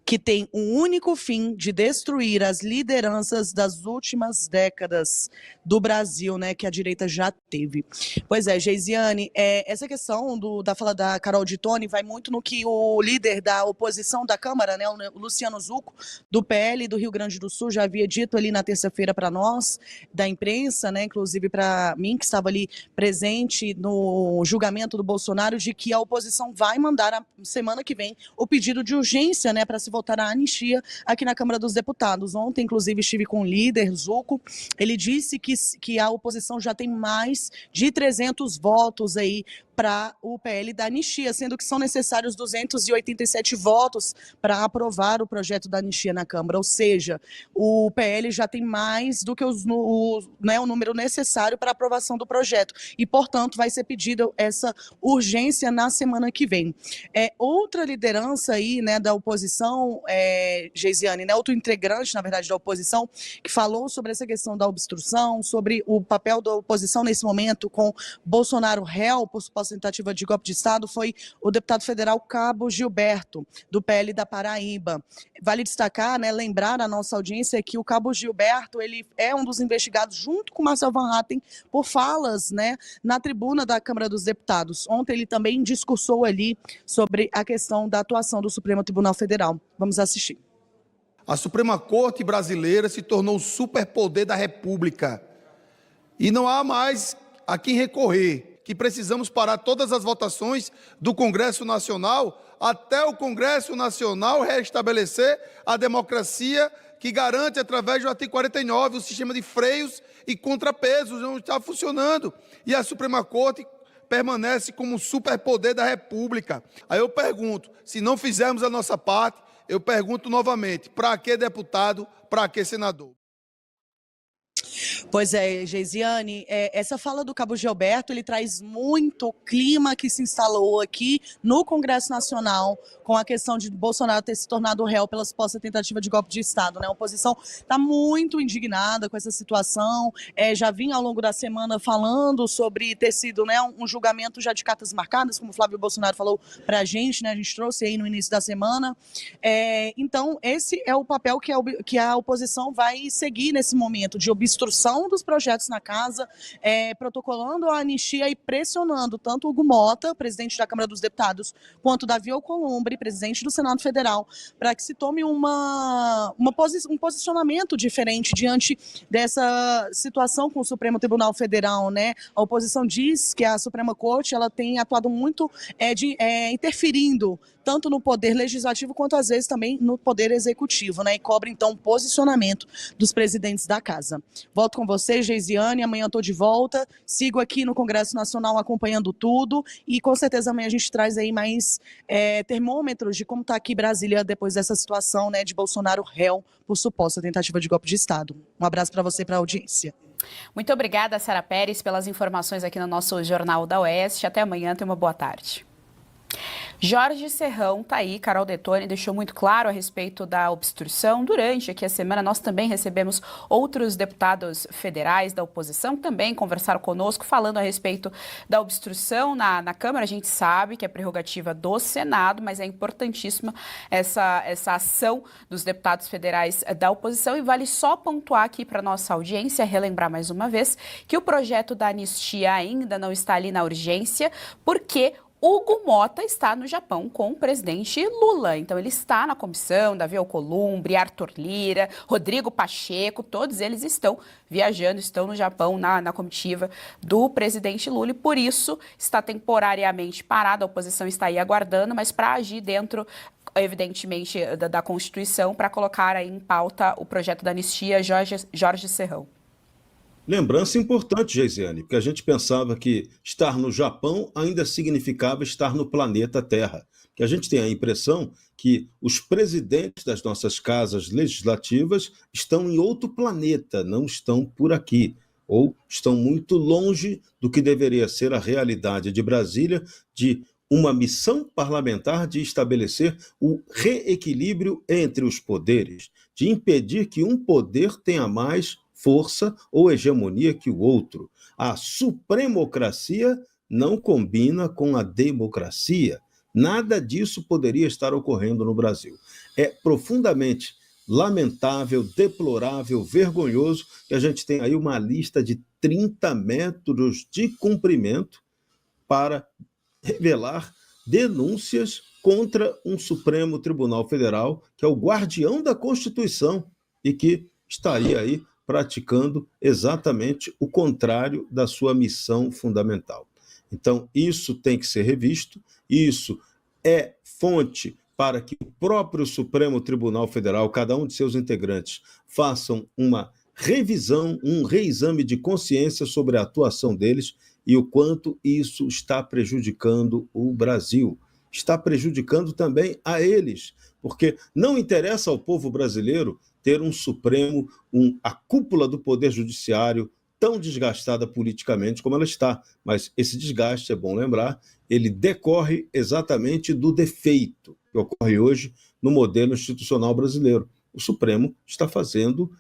que tem um único fim de destruir as lideranças das últimas décadas do Brasil, né, que a direita já teve. Pois é, Geisiane, essa questão da fala da Carol de Toni vai muito no que o líder da oposição da Câmara, né, o Luciano Zucco, do PL do Rio Grande do Sul, já havia dito ali na terça-feira para nós, da imprensa, né, inclusive para mim, que estava ali presente no julgamento do Bolsonaro, de que a oposição vai mandar a semana que vem o pedido de urgência, né, para se votar a anistia aqui na Câmara dos Deputados. Ontem, inclusive, estive com o líder Zucco, ele disse que a oposição já tem mais de 300 votos aí para o PL da anistia, sendo que são necessários 287 votos para aprovar o projeto da anistia na Câmara, ou seja, o PL já tem mais do que o número necessário para a aprovação do projeto e, portanto, vai ser pedida essa urgência na semana que vem. Outra liderança aí, né, da oposição, Geisiane, né, outro integrante, na verdade, da oposição, que falou sobre essa questão da obstrução, sobre o papel da oposição nesse momento com Bolsonaro réu por suposta tentativa de golpe de Estado, foi o deputado federal Cabo Gilberto, do PL da Paraíba. Vale destacar, né, lembrar a nossa audiência que o Cabo Gilberto, ele é um dos investigados junto com Marcel Van Hatten por falas, né, na tribuna da Câmara dos Deputados. Ontem ele também discursou ali sobre a questão da atuação do Supremo Tribunal Federal. Vamos assistir. A Suprema Corte brasileira se tornou o superpoder da República e não há mais a quem recorrer, que precisamos parar todas as votações do Congresso Nacional até o Congresso Nacional restabelecer a democracia que garante, através do artigo 49, o sistema de freios e contrapesos não está funcionando. E a Suprema Corte permanece como o superpoder da República. Aí eu pergunto, se não fizermos a nossa parte, eu pergunto novamente, para que deputado, para que senador? Pois é, Geisiane, essa fala do Cabo Gilberto, ele traz muito clima que se instalou aqui no Congresso Nacional com a questão de Bolsonaro ter se tornado réu pela suposta tentativa de golpe de Estado, né? A oposição está muito indignada com essa situação, já vinha ao longo da semana falando sobre ter sido, né, um julgamento já de cartas marcadas, como o Flávio Bolsonaro falou para a gente, né? A gente trouxe aí no início da semana. Então, esse é o papel que a oposição vai seguir nesse momento de obstrução dos projetos na casa, protocolando a anistia e pressionando tanto o Hugo Mota, presidente da Câmara dos Deputados, quanto Davi Alcolumbre, presidente do Senado Federal, para que se tome um posicionamento diferente diante dessa situação com o Supremo Tribunal Federal, né? A oposição diz que a Suprema Corte ela tem atuado muito interferindo tanto no poder legislativo quanto às vezes também no poder executivo, né? E cobra então o posicionamento dos presidentes da casa. Volto com você, Geisiane, amanhã estou de volta, sigo aqui no Congresso Nacional acompanhando tudo e com certeza amanhã a gente traz aí mais termômetros de como está aqui Brasília depois dessa situação, né, de Bolsonaro réu por suposta tentativa de golpe de Estado. Um abraço para você e para a audiência. Muito obrigada, Sara Pérez, pelas informações aqui no nosso Jornal da Oeste. Até amanhã, tenha uma boa tarde. Jorge Serrão tá aí, Carol Detoni deixou muito claro a respeito da obstrução. Durante aqui a semana nós também recebemos outros deputados federais da oposição que também conversaram conosco falando a respeito da obstrução na Câmara. A gente sabe que é prerrogativa do Senado, mas é importantíssima essa ação dos deputados federais da oposição e vale só pontuar aqui para nossa audiência, relembrar mais uma vez que o projeto da anistia ainda não está ali na urgência, porque Hugo Mota está no Japão com o presidente Lula. Então, ele está na comissão, Davi Alcolumbre, Arthur Lira, Rodrigo Pacheco, todos eles estão viajando, estão no Japão na comitiva do presidente Lula e, por isso, está temporariamente parado. A oposição está aí aguardando, mas para agir dentro, evidentemente, da Constituição, para colocar aí em pauta o projeto da anistia, Jorge Serrão. Lembrança importante, Geisiane, porque a gente pensava que estar no Japão ainda significava estar no planeta Terra. Que a gente tem a impressão que os presidentes das nossas casas legislativas estão em outro planeta, não estão por aqui, ou estão muito longe do que deveria ser a realidade de Brasília, de uma missão parlamentar de estabelecer o reequilíbrio entre os poderes, de impedir que um poder tenha mais força ou hegemonia que o outro. A supremocracia não combina com a democracia. Nada disso poderia estar ocorrendo no Brasil. É profundamente lamentável, deplorável, vergonhoso que a gente tem aí uma lista de 30 metros de comprimento para revelar denúncias contra um Supremo Tribunal Federal, que é o guardião da Constituição e que estaria aí praticando exatamente o contrário da sua missão fundamental. Então, isso tem que ser revisto, isso é fonte para que o próprio Supremo Tribunal Federal, cada um de seus integrantes, façam uma revisão, um reexame de consciência sobre a atuação deles e o quanto isso está prejudicando o Brasil. Está prejudicando também a eles, porque não interessa ao povo brasileiro ter um Supremo, a cúpula do Poder Judiciário tão desgastada politicamente como ela está. Mas esse desgaste, é bom lembrar, ele decorre exatamente do defeito que ocorre hoje no modelo institucional brasileiro. O Supremo está fazendo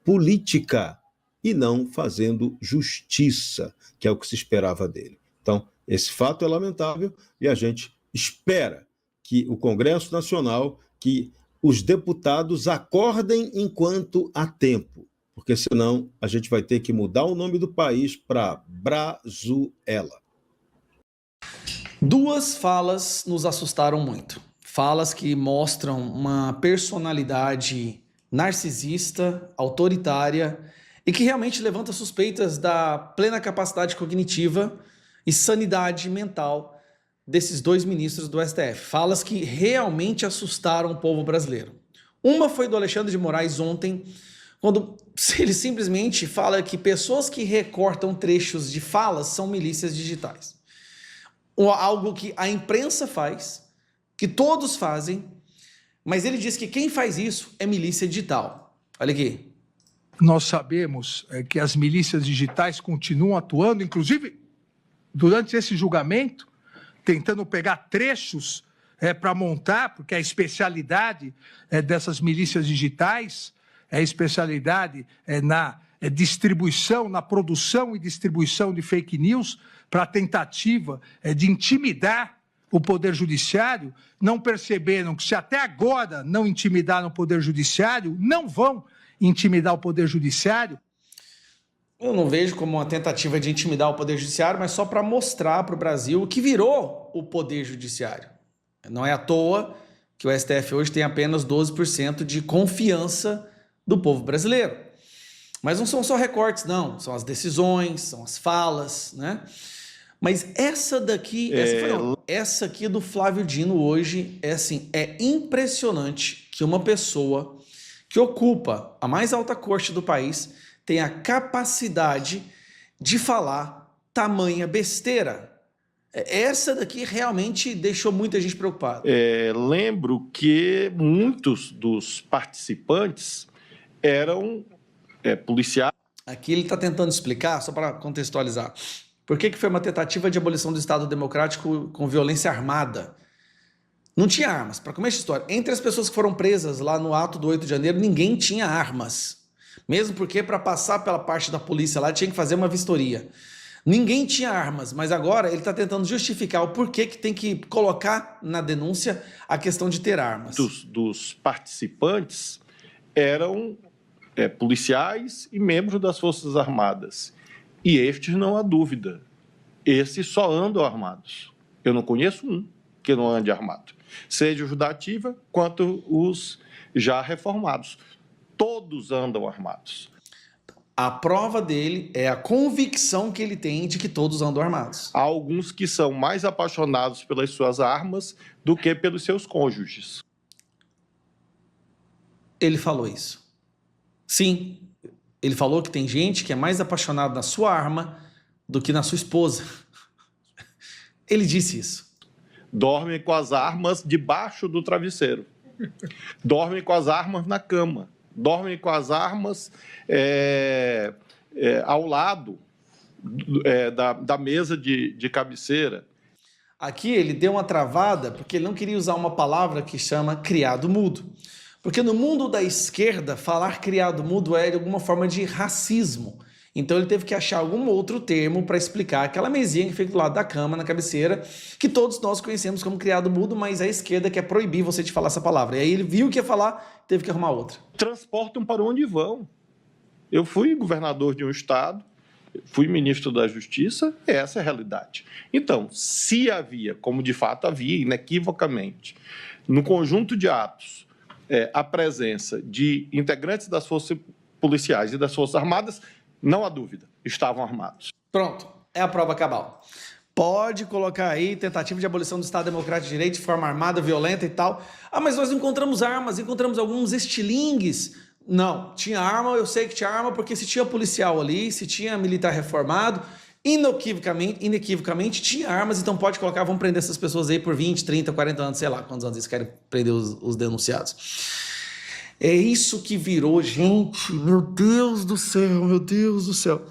política e não fazendo justiça, que é o que se esperava dele. Então, esse fato é lamentável e a gente espera que o Congresso Nacional, que os deputados acordem enquanto há tempo, porque senão a gente vai ter que mudar o nome do país para Brazuela. Duas falas nos assustaram muito. Falas que mostram uma personalidade narcisista, autoritária e que realmente levanta suspeitas da plena capacidade cognitiva e sanidade mental desses dois ministros do STF. Falas que realmente assustaram o povo brasileiro. Uma foi do Alexandre de Moraes ontem, quando ele simplesmente fala que pessoas que recortam trechos de falas são milícias digitais. Algo que a imprensa faz, que todos fazem, mas ele diz que quem faz isso é milícia digital. Olha aqui. Nós sabemos que as milícias digitais continuam atuando, inclusive durante esse julgamento, tentando pegar trechos para montar, porque a especialidade dessas milícias digitais é a especialidade na distribuição, na produção e distribuição de fake news para a tentativa de intimidar o Poder Judiciário. Não perceberam que se até agora não intimidaram o Poder Judiciário, não vão intimidar o Poder Judiciário. Eu não vejo como uma tentativa de intimidar o Poder Judiciário, mas só para mostrar para o Brasil o que virou o Poder Judiciário. Não é à toa que o STF hoje tem apenas 12% de confiança do povo brasileiro. Mas não são só recortes, não. São as decisões, são as falas, né? Mas essa daqui, essa aqui do Flávio Dino hoje é assim, é impressionante que uma pessoa que ocupa a mais alta corte do país tenha a capacidade de falar tamanha besteira. Essa daqui realmente deixou muita gente preocupada. Lembro que muitos dos participantes eram policiais. Aqui ele está tentando explicar, só para contextualizar, por que foi uma tentativa de abolição do Estado Democrático com violência armada. Não tinha armas. Para começar a história, entre as pessoas que foram presas lá no ato do 8 de janeiro, ninguém tinha armas. Mesmo porque para passar pela parte da polícia lá tinha que fazer uma vistoria. Ninguém tinha armas, mas agora ele está tentando justificar o porquê que tem que colocar na denúncia a questão de ter armas. Dos participantes eram policiais e membros das Forças Armadas. E estes, não há dúvida, esses só andam armados. Eu não conheço um que não ande armado, seja os da ativa quanto os já reformados. Todos andam armados. A prova dele é a convicção que ele tem de que todos andam armados. Há alguns que são mais apaixonados pelas suas armas do que pelos seus cônjuges. Ele falou isso. Sim, ele falou que tem gente que é mais apaixonada na sua arma do que na sua esposa. Ele disse isso. Dormem com as armas debaixo do travesseiro. Dormem com as armas na cama. Dormem com as armas ao lado da mesa de cabeceira. Aqui ele deu uma travada porque ele não queria usar uma palavra que chama criado mudo. Porque no mundo da esquerda, falar criado mudo é de alguma forma de racismo. Então ele teve que achar algum outro termo para explicar aquela mesinha que fica do lado da cama, na cabeceira, que todos nós conhecemos como criado mudo, mas a esquerda quer proibir você de falar essa palavra. E aí ele viu que ia falar, teve que arrumar outra. Transportam para onde vão. Eu fui governador de um estado, fui ministro da Justiça, essa é a realidade. Então, se havia, como de fato havia, inequivocamente, no conjunto de atos, a presença de integrantes das forças policiais e das Forças Armadas, não há dúvida, estavam armados. Pronto, é a prova cabal. Pode colocar aí tentativa de abolição do Estado Democrático de Direito de forma armada, violenta e tal. Ah, mas nós encontramos armas, encontramos alguns estilingues. Não, tinha arma, eu sei que tinha arma, porque se tinha policial ali, se tinha militar reformado, inequivocamente tinha armas, então pode colocar, vamos prender essas pessoas aí por 20, 30, 40 anos, sei lá quantos anos eles querem prender os denunciados. É isso que virou, gente, meu Deus do céu, meu Deus do céu.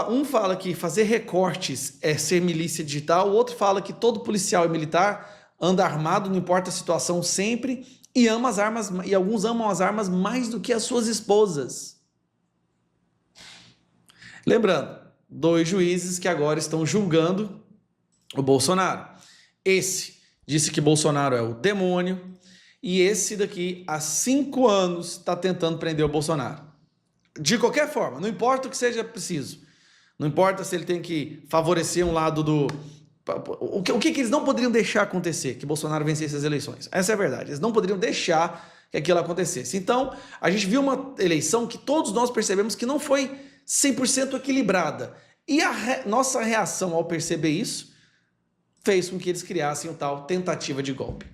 Um fala que fazer recortes é ser milícia digital, o outro fala que todo policial e militar anda armado, não importa a situação sempre, e ama as armas, e alguns amam as armas mais do que as suas esposas. Lembrando, 2 juízes que agora estão julgando o Bolsonaro. Esse disse que Bolsonaro é o demônio, e esse daqui, há 5 anos, está tentando prender o Bolsonaro. De qualquer forma, não importa o que seja preciso. Não importa se ele tem que favorecer um lado do... O que eles não poderiam deixar acontecer? Que Bolsonaro vencesse as eleições. Essa é a verdade. Eles não poderiam deixar que aquilo acontecesse. Então, a gente viu uma eleição que todos nós percebemos que não foi 100% equilibrada. E nossa reação ao perceber isso fez com que eles criassem o tal tentativa de golpe.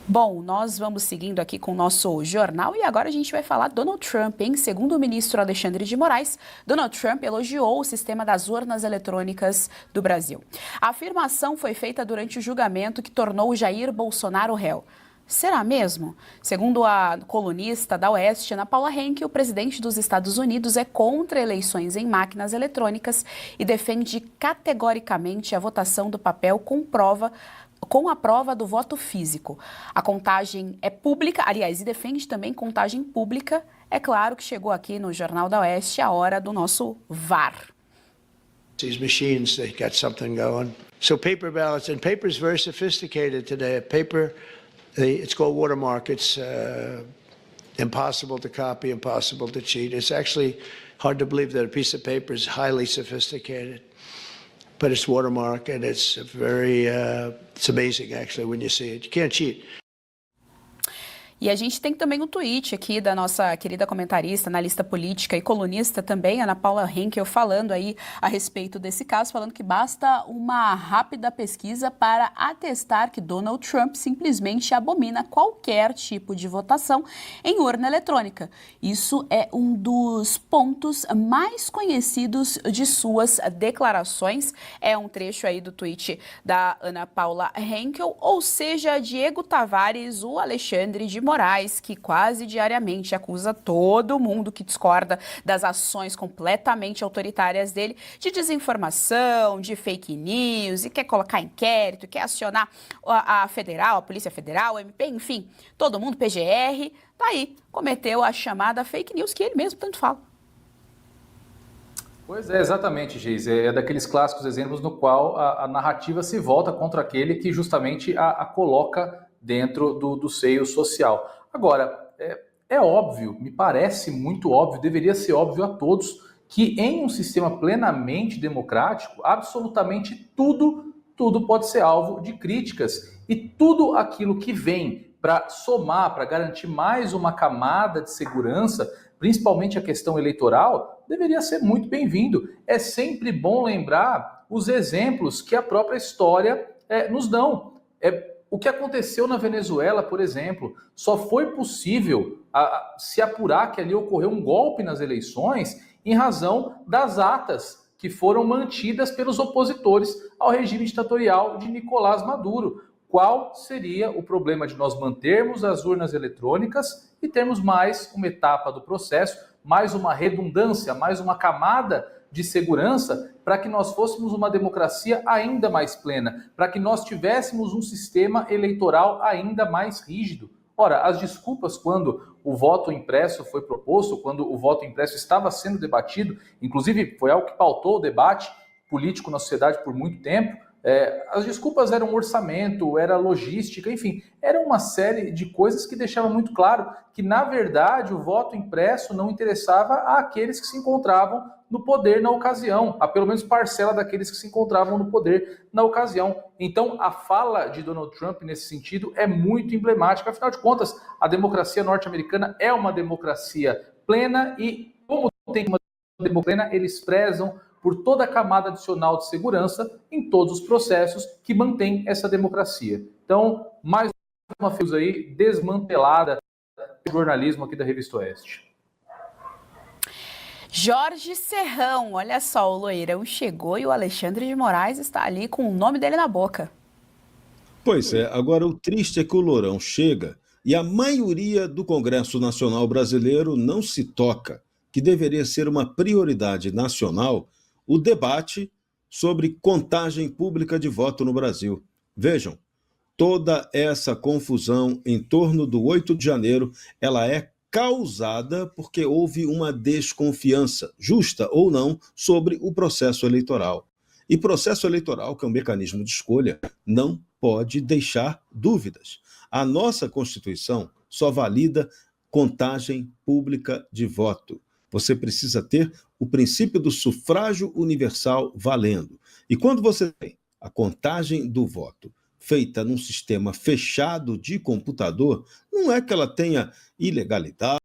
Bom, nós vamos seguindo aqui com o nosso jornal e agora a gente vai falar Donald Trump, hein? Segundo o ministro Alexandre de Moraes, Donald Trump elogiou o sistema das urnas eletrônicas do Brasil. A afirmação foi feita durante o julgamento que tornou Jair Bolsonaro réu. Será mesmo? Segundo a colunista da Oeste, Ana Paula Henke, o presidente dos Estados Unidos é contra eleições em máquinas eletrônicas e defende categoricamente a votação do papel com a prova do voto físico. A contagem é pública, aliás, e defende também contagem pública. É claro que chegou aqui no Jornal da Oeste a hora do nosso VAR. These machines, they got something going. So paper ballots, and paper is very sophisticated today. Paper, it's called watermark. It's impossible to copy, impossible to cheat. It's actually hard to believe that a piece of paper is highly sophisticated. But it's watermark, and it's very, it's amazing, actually, when you see it. You can't cheat. E a gente tem também um tweet aqui da nossa querida comentarista, analista política e colunista também, Ana Paula Henkel, falando aí a respeito desse caso, falando que basta uma rápida pesquisa para atestar que Donald Trump simplesmente abomina qualquer tipo de votação em urna eletrônica. Isso é um dos pontos mais conhecidos de suas declarações. É um trecho aí do tweet da Ana Paula Henkel, ou seja, Diego Tavares, o Alexandre de Moraes, que quase diariamente acusa todo mundo que discorda das ações completamente autoritárias dele de desinformação, de fake news, e quer colocar inquérito, quer acionar a Federal, a Polícia Federal, o MP, enfim, todo mundo, PGR, tá aí, cometeu a chamada fake news que ele mesmo tanto fala. Pois é, exatamente, Geise. É daqueles clássicos exemplos no qual a narrativa se volta contra aquele que justamente a coloca dentro do seio social. Agora, é óbvio, me parece muito óbvio, deveria ser óbvio a todos, que em um sistema plenamente democrático, absolutamente tudo pode ser alvo de críticas. E tudo aquilo que vem para somar, para garantir mais uma camada de segurança, principalmente a questão eleitoral, deveria ser muito bem-vindo. É sempre bom lembrar os exemplos que a própria história nos dão. O que aconteceu na Venezuela, por exemplo, só foi possível se apurar que ali ocorreu um golpe nas eleições em razão das atas que foram mantidas pelos opositores ao regime ditatorial de Nicolás Maduro. Qual seria o problema de nós mantermos as urnas eletrônicas e termos mais uma etapa do processo, mais uma redundância, mais uma camada de segurança para que nós fôssemos uma democracia ainda mais plena, para que nós tivéssemos um sistema eleitoral ainda mais rígido? Ora, as desculpas quando o voto impresso foi proposto, quando o voto impresso estava sendo debatido, inclusive foi algo que pautou o debate político na sociedade por muito tempo, as desculpas eram orçamento, era logística, enfim, era uma série de coisas que deixava muito claro que, na verdade, o voto impresso não interessava àqueles que se encontravam no poder na ocasião, a pelo menos parcela daqueles que se encontravam no poder na ocasião. Então, a fala de Donald Trump nesse sentido é muito emblemática. Afinal de contas, a democracia norte-americana é uma democracia plena e, como tem uma democracia plena, eles prezam por toda a camada adicional de segurança em todos os processos que mantém essa democracia. Então, mais uma vez aí, desmantelada o jornalismo aqui da Revista Oeste. Jorge Serrão, olha só, o Loirão chegou e o Alexandre de Moraes está ali com o nome dele na boca. Pois é, agora o triste é que o Lourão chega e a maioria do Congresso Nacional Brasileiro não se toca, que deveria ser uma prioridade nacional o debate sobre contagem pública de voto no Brasil. Vejam, toda essa confusão em torno do 8 de janeiro, ela é causada porque houve uma desconfiança, justa ou não, sobre o processo eleitoral. E processo eleitoral, que é um mecanismo de escolha, não pode deixar dúvidas. A nossa Constituição só valida contagem pública de voto. Você precisa ter o princípio do sufrágio universal valendo. E quando você tem a contagem do voto feita num sistema fechado de computador, não é que ela tenha ilegalidade,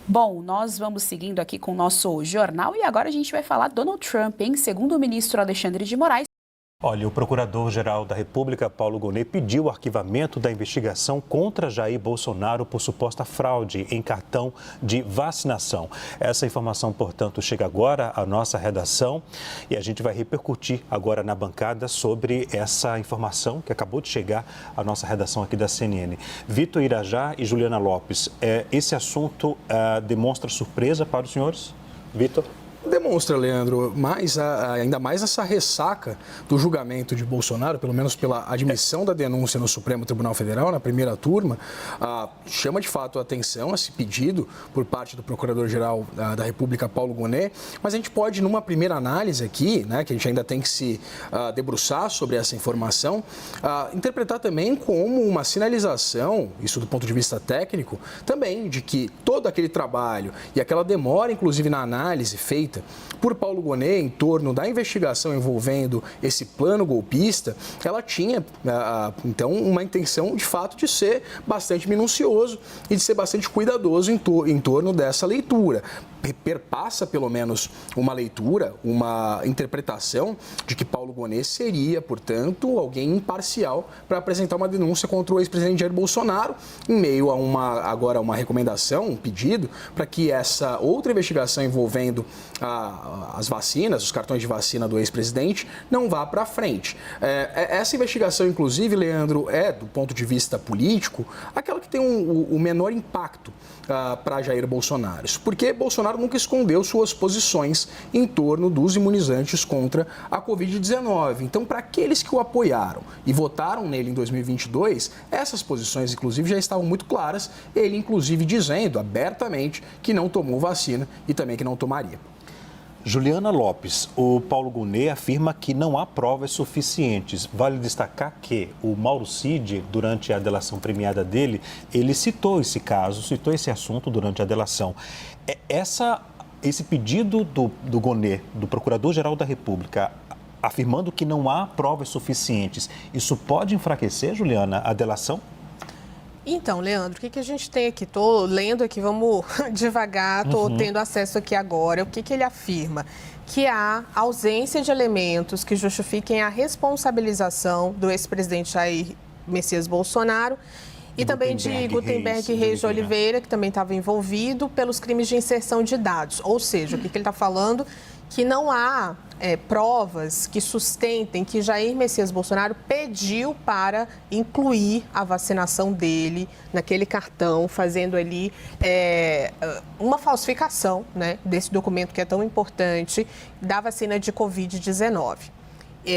Bom, nós vamos seguindo aqui com o nosso jornal e agora a gente vai falar Donald Trump, hein? Segundo o ministro Alexandre de Moraes. Olha, o Procurador-Geral da República, Paulo Gonet, pediu o arquivamento da investigação contra Jair Bolsonaro por suposta fraude em cartão de vacinação. Essa informação, portanto, chega agora à nossa redação e a gente vai repercutir agora na bancada sobre essa informação que acabou de chegar à nossa redação aqui da CNN. Vitor Irajá e Juliana Lopes, esse assunto demonstra surpresa para os senhores? Vitor? Demonstra, Leandro, ainda mais essa ressaca do julgamento de Bolsonaro, pelo menos pela admissão da denúncia no Supremo Tribunal Federal, na primeira turma, chama de fato a atenção esse pedido por parte do Procurador-Geral da República, Paulo Gonet, mas a gente pode, numa primeira análise aqui, né, que a gente ainda tem que se debruçar sobre essa informação, interpretar também como uma sinalização, isso do ponto de vista técnico, também de que todo aquele trabalho e aquela demora, inclusive na análise feita por Paulo Gonet em torno da investigação envolvendo esse plano golpista, ela tinha, então, uma intenção, de fato, de ser bastante minucioso e de ser bastante cuidadoso em torno dessa leitura. Perpassa, pelo menos, uma leitura, uma interpretação de que Paulo Gonet seria, portanto, alguém imparcial para apresentar uma denúncia contra o ex-presidente Jair Bolsonaro, em meio a uma recomendação, um pedido, para que essa outra investigação envolvendo as vacinas, os cartões de vacina do ex-presidente, não vá para frente. Essa investigação, inclusive, Leandro, do ponto de vista político, aquela que tem o menor impacto para Jair Bolsonaro. Porque Bolsonaro nunca escondeu suas posições em torno dos imunizantes contra a Covid-19. Então, para aqueles que o apoiaram e votaram nele em 2022, essas posições, inclusive, já estavam muito claras. Ele, inclusive, dizendo abertamente que não tomou vacina e também que não tomaria. Juliana Lopes, o Paulo Gonet afirma que não há provas suficientes. Vale destacar que o Mauro Cid, durante a delação premiada dele, ele citou esse caso, citou esse assunto durante a delação. Esse pedido do Gonet, do Procurador-Geral da República, afirmando que não há provas suficientes, isso pode enfraquecer, Juliana, a delação? Então, Leandro, o que a gente tem aqui? Estou lendo aqui, vamos devagar, estou tendo acesso aqui agora. O que ele afirma? Que há ausência de elementos que justifiquem a responsabilização do ex-presidente Jair Messias Bolsonaro e também de Gutenberg Reis de Oliveira, que também estava envolvido pelos crimes de inserção de dados. Ou seja, o que ele está falando? Que não há provas que sustentem que Jair Messias Bolsonaro pediu para incluir a vacinação dele naquele cartão, fazendo ali uma falsificação, né, desse documento que é tão importante, da vacina de Covid-19.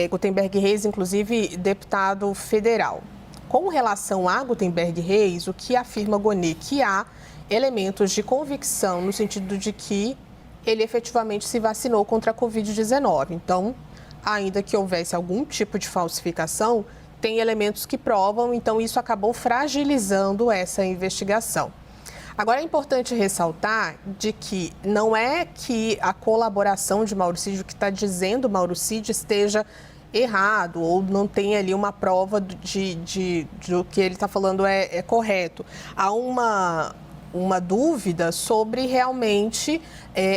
Gutenberg Reis, inclusive, deputado federal. Com relação a Gutenberg Reis, o que afirma Gonet? Que há elementos de convicção no sentido de que ele efetivamente se vacinou contra a Covid-19. Então, ainda que houvesse algum tipo de falsificação, tem elementos que provam, então isso acabou fragilizando essa investigação. Agora, é importante ressaltar de que não é que a colaboração de Mauro Cid, o que está dizendo Mauro Cid, esteja errado ou não tem ali uma prova de o que ele está falando é correto. Há uma dúvida sobre realmente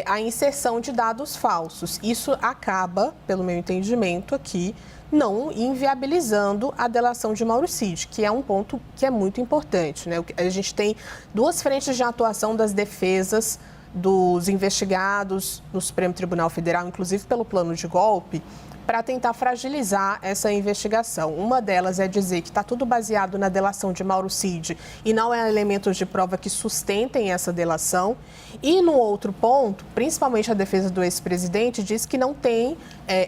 a inserção de dados falsos. Isso acaba, pelo meu entendimento aqui, não inviabilizando a delação de Mauro Cid, que é um ponto que é muito importante, né? A gente tem duas frentes de atuação das defesas dos investigados no Supremo Tribunal Federal, inclusive pelo plano de golpe, para tentar fragilizar essa investigação. Uma delas é dizer que está tudo baseado na delação de Mauro Cid e não há elementos de prova que sustentem essa delação. E no outro ponto, principalmente a defesa do ex-presidente, diz que não tem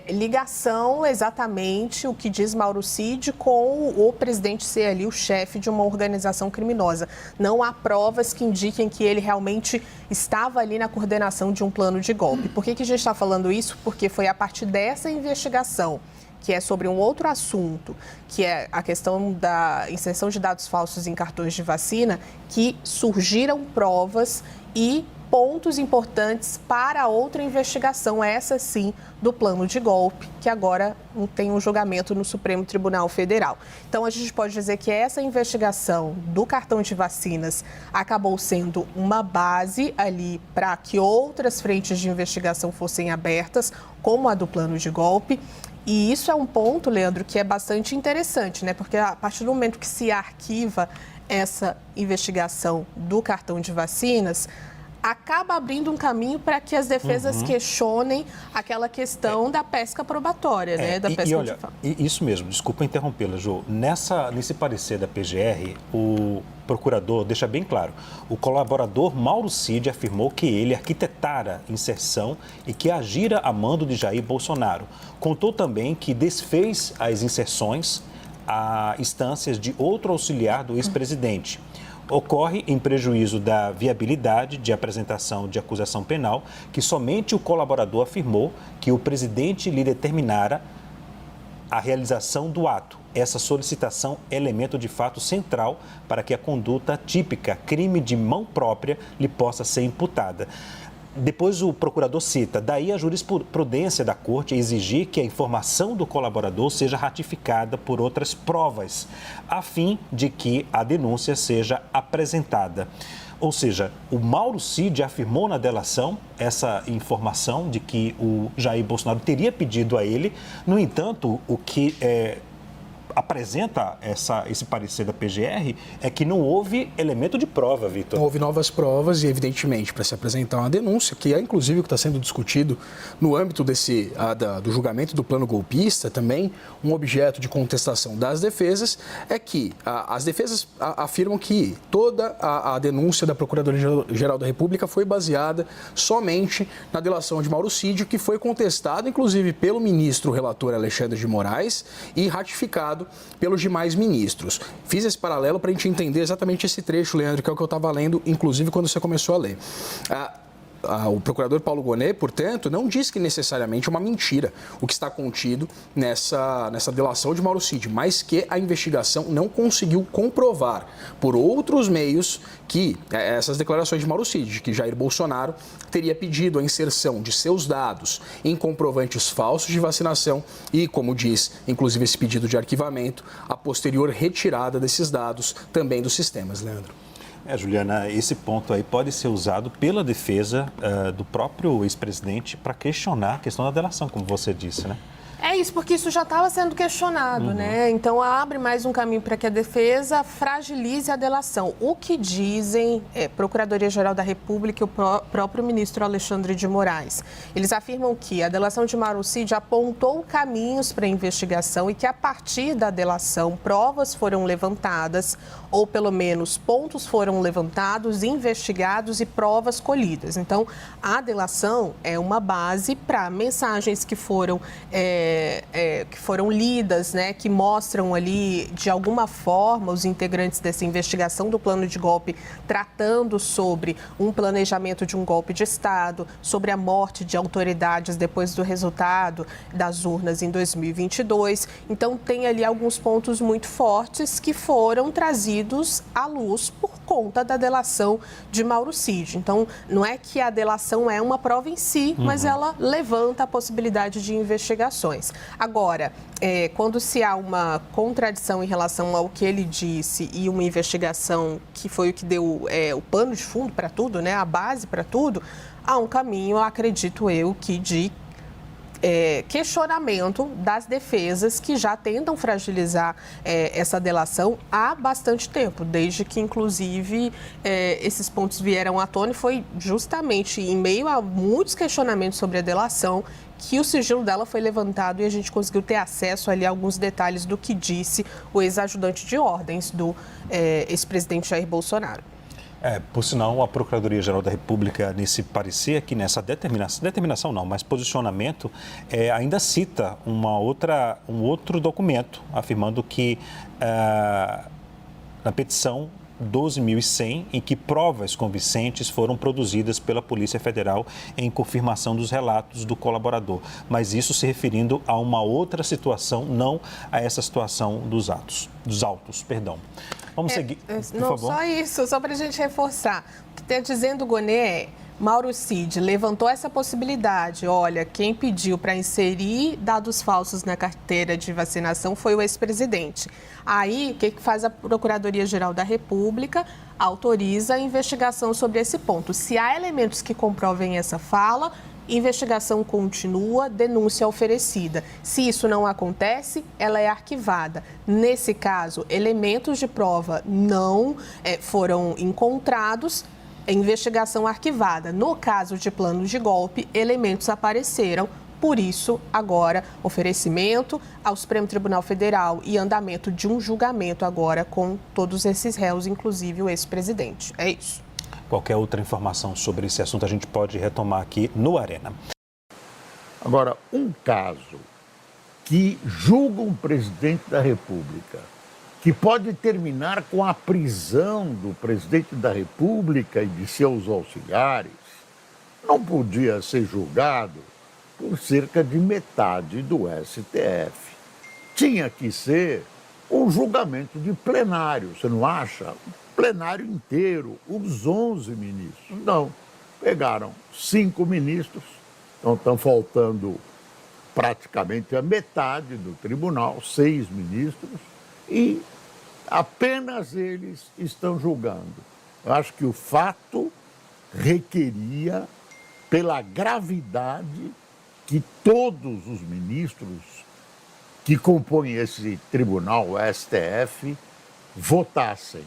ligação exatamente o que diz Mauro Cid com o presidente ser ali o chefe de uma organização criminosa. Não há provas que indiquem que ele realmente estava ali na coordenação de um plano de golpe. Por que a gente está falando isso? Porque foi a partir dessa investigação, que é sobre um outro assunto, que é a questão da inserção de dados falsos em cartões de vacina, que surgiram provas e pontos importantes para outra investigação, essa sim, do plano de golpe, que agora tem um julgamento no Supremo Tribunal Federal. Então, a gente pode dizer que essa investigação do cartão de vacinas acabou sendo uma base ali para que outras frentes de investigação fossem abertas, como a do plano de golpe. E isso é um ponto, Leandro, que é bastante interessante, né? Porque a partir do momento que se arquiva essa investigação do cartão de vacinas, acaba abrindo um caminho para que as defesas questionem aquela questão da pesca probatória, né? Da pesca olha, isso mesmo, desculpa interrompê-la, Jô. Nesse parecer da PGR, o procurador deixa bem claro, o colaborador Mauro Cid afirmou que ele arquitetara inserção e que agira a mando de Jair Bolsonaro. Contou também que desfez as inserções a instâncias de outro auxiliar do ex-presidente. Ocorre em prejuízo da viabilidade de apresentação de acusação penal, que somente o colaborador afirmou que o presidente lhe determinara a realização do ato. Essa solicitação é elemento de fato central para que a conduta típica, crime de mão própria, lhe possa ser imputada. Depois o procurador cita, daí a jurisprudência da corte exigir que a informação do colaborador seja ratificada por outras provas, a fim de que a denúncia seja apresentada. Ou seja, o Mauro Cid afirmou na delação essa informação de que o Jair Bolsonaro teria pedido a ele. No entanto, o que apresenta esse parecer da PGR é que não houve elemento de prova, Vitor. Não houve novas provas e, evidentemente, para se apresentar uma denúncia, que é inclusive o que está sendo discutido no âmbito do julgamento do plano golpista, também um objeto de contestação das defesas, é que as defesas afirmam que toda a denúncia da Procuradoria-Geral da República foi baseada somente na delação de Mauro Cid, que foi contestado, inclusive, pelo ministro relator Alexandre de Moraes e ratificado pelos demais ministros. Fiz esse paralelo para a gente entender exatamente esse trecho, Leandro, que é o que eu estava lendo, inclusive, quando você começou a ler. O procurador Paulo Gonet, portanto, não diz que necessariamente é uma mentira o que está contido nessa delação de Mauro Cid, mas que a investigação não conseguiu comprovar por outros meios que essas declarações de Mauro Cid, que Jair Bolsonaro teria pedido a inserção de seus dados em comprovantes falsos de vacinação e, como diz, inclusive esse pedido de arquivamento, a posterior retirada desses dados também dos sistemas, Leandro. Juliana, esse ponto aí pode ser usado pela defesa do próprio ex-presidente para questionar a questão da delação, como você disse, né? É isso, porque isso já estava sendo questionado, né? Então, abre mais um caminho para que a defesa fragilize a delação. O que dizem Procuradoria-Geral da República e o próprio ministro Alexandre de Moraes. Eles afirmam que a delação de Mauro Cid apontou caminhos para a investigação e que, a partir da delação, provas foram levantadas, ou pelo menos pontos foram levantados, investigados e provas colhidas. Então, a delação é uma base para mensagens que foram lidas, né, que mostram ali, de alguma forma, os integrantes dessa investigação do plano de golpe tratando sobre um planejamento de um golpe de Estado, sobre a morte de autoridades depois do resultado das urnas em 2022. Então, tem ali alguns pontos muito fortes que foram trazidos à luz por conta da delação de Mauro Cid. Então, não é que a delação é uma prova em si, mas ela levanta a possibilidade de investigações. Agora, quando se há uma contradição em relação ao que ele disse e uma investigação que foi o que deu o pano de fundo para tudo, né, a base para tudo, há um caminho, acredito eu, que de questionamento das defesas que já tentam fragilizar essa delação há bastante tempo, desde que, inclusive, esses pontos vieram à tona, e foi justamente em meio a muitos questionamentos sobre a delação que o sigilo dela foi levantado e a gente conseguiu ter acesso ali a alguns detalhes do que disse o ex-ajudante de ordens do ex-presidente Jair Bolsonaro. Por sinal, a Procuradoria-Geral da República, nesse parecer aqui, nessa determinação não, mas posicionamento, ainda cita um outro documento, afirmando que na petição 12.100, em que provas convincentes foram produzidas pela Polícia Federal em confirmação dos relatos do colaborador. Mas isso se referindo a uma outra situação, não a essa situação dos autos. Vamos seguir, por não, favor. Só isso, só para a gente reforçar. O que está dizendo o Gonet Mauro Cid levantou essa possibilidade. Olha, quem pediu para inserir dados falsos na carteira de vacinação foi o ex-presidente. Aí, o que faz a Procuradoria-Geral da República? Autoriza a investigação sobre esse ponto. Se há elementos que comprovem essa fala, investigação continua, denúncia oferecida. Se isso não acontece, ela é arquivada. Nesse caso, elementos de prova não foram encontrados, investigação arquivada. No caso de planos de golpe, elementos apareceram. Por isso, agora, oferecimento ao Supremo Tribunal Federal e andamento de um julgamento agora com todos esses réus, inclusive o ex-presidente. É isso. Qualquer outra informação sobre esse assunto a gente pode retomar aqui no Arena. Agora, um caso que julga um presidente da República, que pode terminar com a prisão do presidente da República e de seus auxiliares, não podia ser julgado por cerca de metade do STF. Tinha que ser um julgamento de plenário, você não acha? Plenário inteiro, os 11 ministros. Não, pegaram 5 ministros, então estão faltando praticamente a metade do tribunal, 6 ministros, e apenas eles estão julgando. Eu acho que o fato requeria, pela gravidade, que todos os ministros que compõem esse tribunal, o STF, votassem,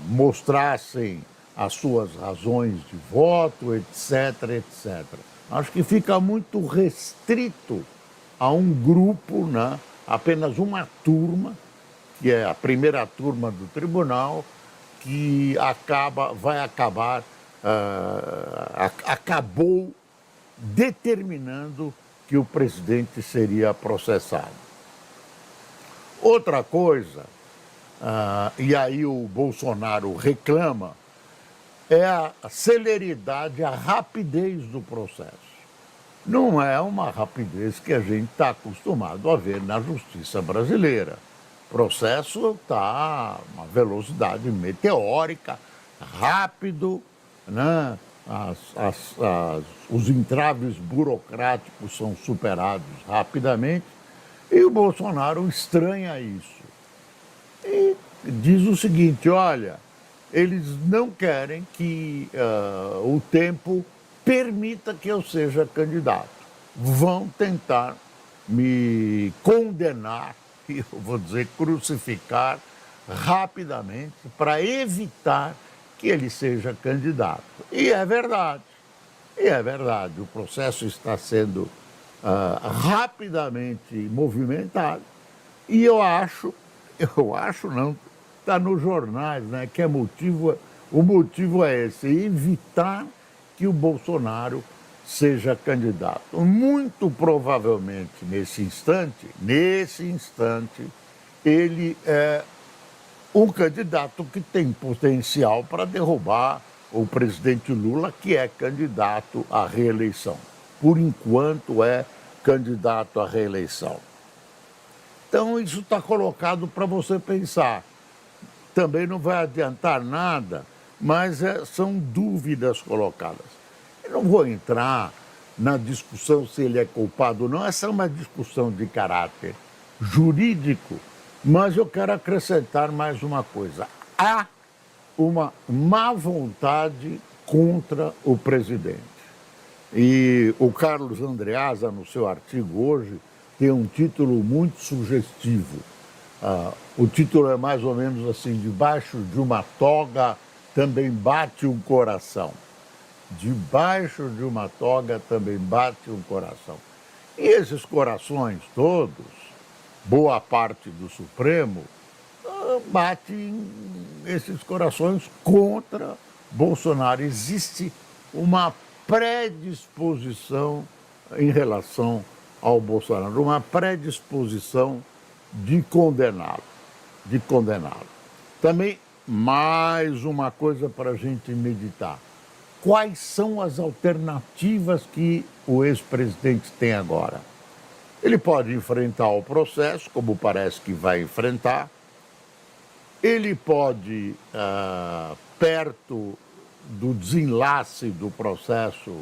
mostrassem as suas razões de voto, etc, etc. Acho que fica muito restrito a um grupo, né? Apenas uma turma, que é a primeira turma do tribunal, que acabou determinando que o presidente seria processado. Outra coisa, e aí o Bolsonaro reclama, é a celeridade, a rapidez do processo. Não é uma rapidez que a gente está acostumado a ver na justiça brasileira. O processo está uma velocidade meteórica, rápido, né? Os entraves burocráticos são superados rapidamente, e o Bolsonaro estranha isso. E diz o seguinte, olha, eles não querem que o tempo permita que eu seja candidato. Vão tentar me condenar, e eu vou dizer crucificar, rapidamente, para evitar que ele seja candidato. E é verdade. O processo está sendo rapidamente movimentado. E eu acho não, está nos jornais, né, que o motivo é esse, evitar que o Bolsonaro seja candidato. Muito provavelmente, nesse instante, ele é um candidato que tem potencial para derrubar o presidente Lula, que é candidato à reeleição. Por enquanto, é candidato à reeleição. Então, isso está colocado para você pensar. Também não vai adiantar nada, mas são dúvidas colocadas. Eu não vou entrar na discussão se ele é culpado ou não, essa é uma discussão de caráter jurídico, mas eu quero acrescentar mais uma coisa. Há uma má vontade contra o presidente. E o Carlos Andreasa, no seu artigo hoje, tem um título muito sugestivo. O título é mais ou menos assim, debaixo de uma toga também bate um coração. Debaixo de uma toga também bate um coração. E esses corações todos, boa parte do Supremo, batem esses corações contra Bolsonaro. Existe uma predisposição em relação ao Bolsonaro, uma predisposição de condená-lo. Também, mais uma coisa para a gente meditar. Quais são as alternativas que o ex-presidente tem agora? Ele pode enfrentar o processo, como parece que vai enfrentar. Ele pode, perto do desenlace do processo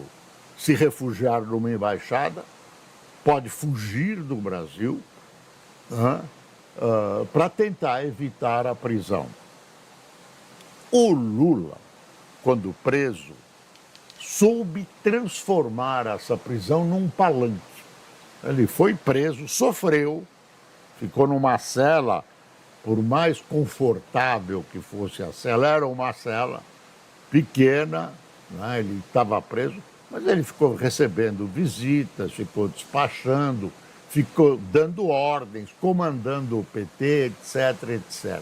se refugiar numa embaixada, pode fugir do Brasil, para tentar evitar a prisão. O Lula, quando preso, soube transformar essa prisão num palanque. Ele foi preso, sofreu, ficou numa cela, por mais confortável que fosse a cela, era uma cela pequena, né? Ele estava preso, mas ele ficou recebendo visitas, ficou despachando, ficou dando ordens, comandando o PT, etc, etc.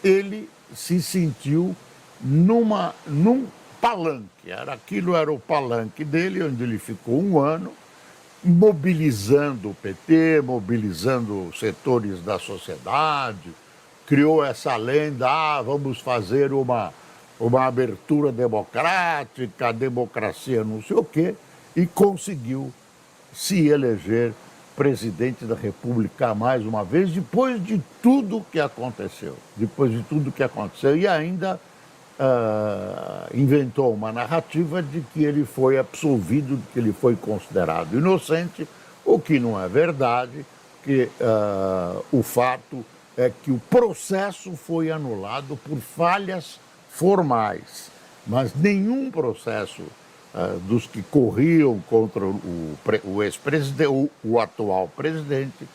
Ele se sentiu num palanque, aquilo era o palanque dele, onde ele ficou 1 ano, mobilizando o PT, mobilizando setores da sociedade, criou essa lenda, vamos fazer uma abertura democrática, a democracia não sei o quê, e conseguiu se eleger presidente da República mais uma vez, depois de tudo que aconteceu. E ainda inventou uma narrativa de que ele foi absolvido, de que ele foi considerado inocente, o que não é verdade, que o fato é que o processo foi anulado por falhas formais, mas nenhum processo dos que corriam contra o ex-presidente, o atual presidente,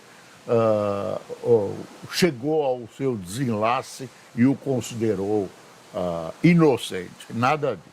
chegou ao seu desenlace e o considerou inocente. Nada disso.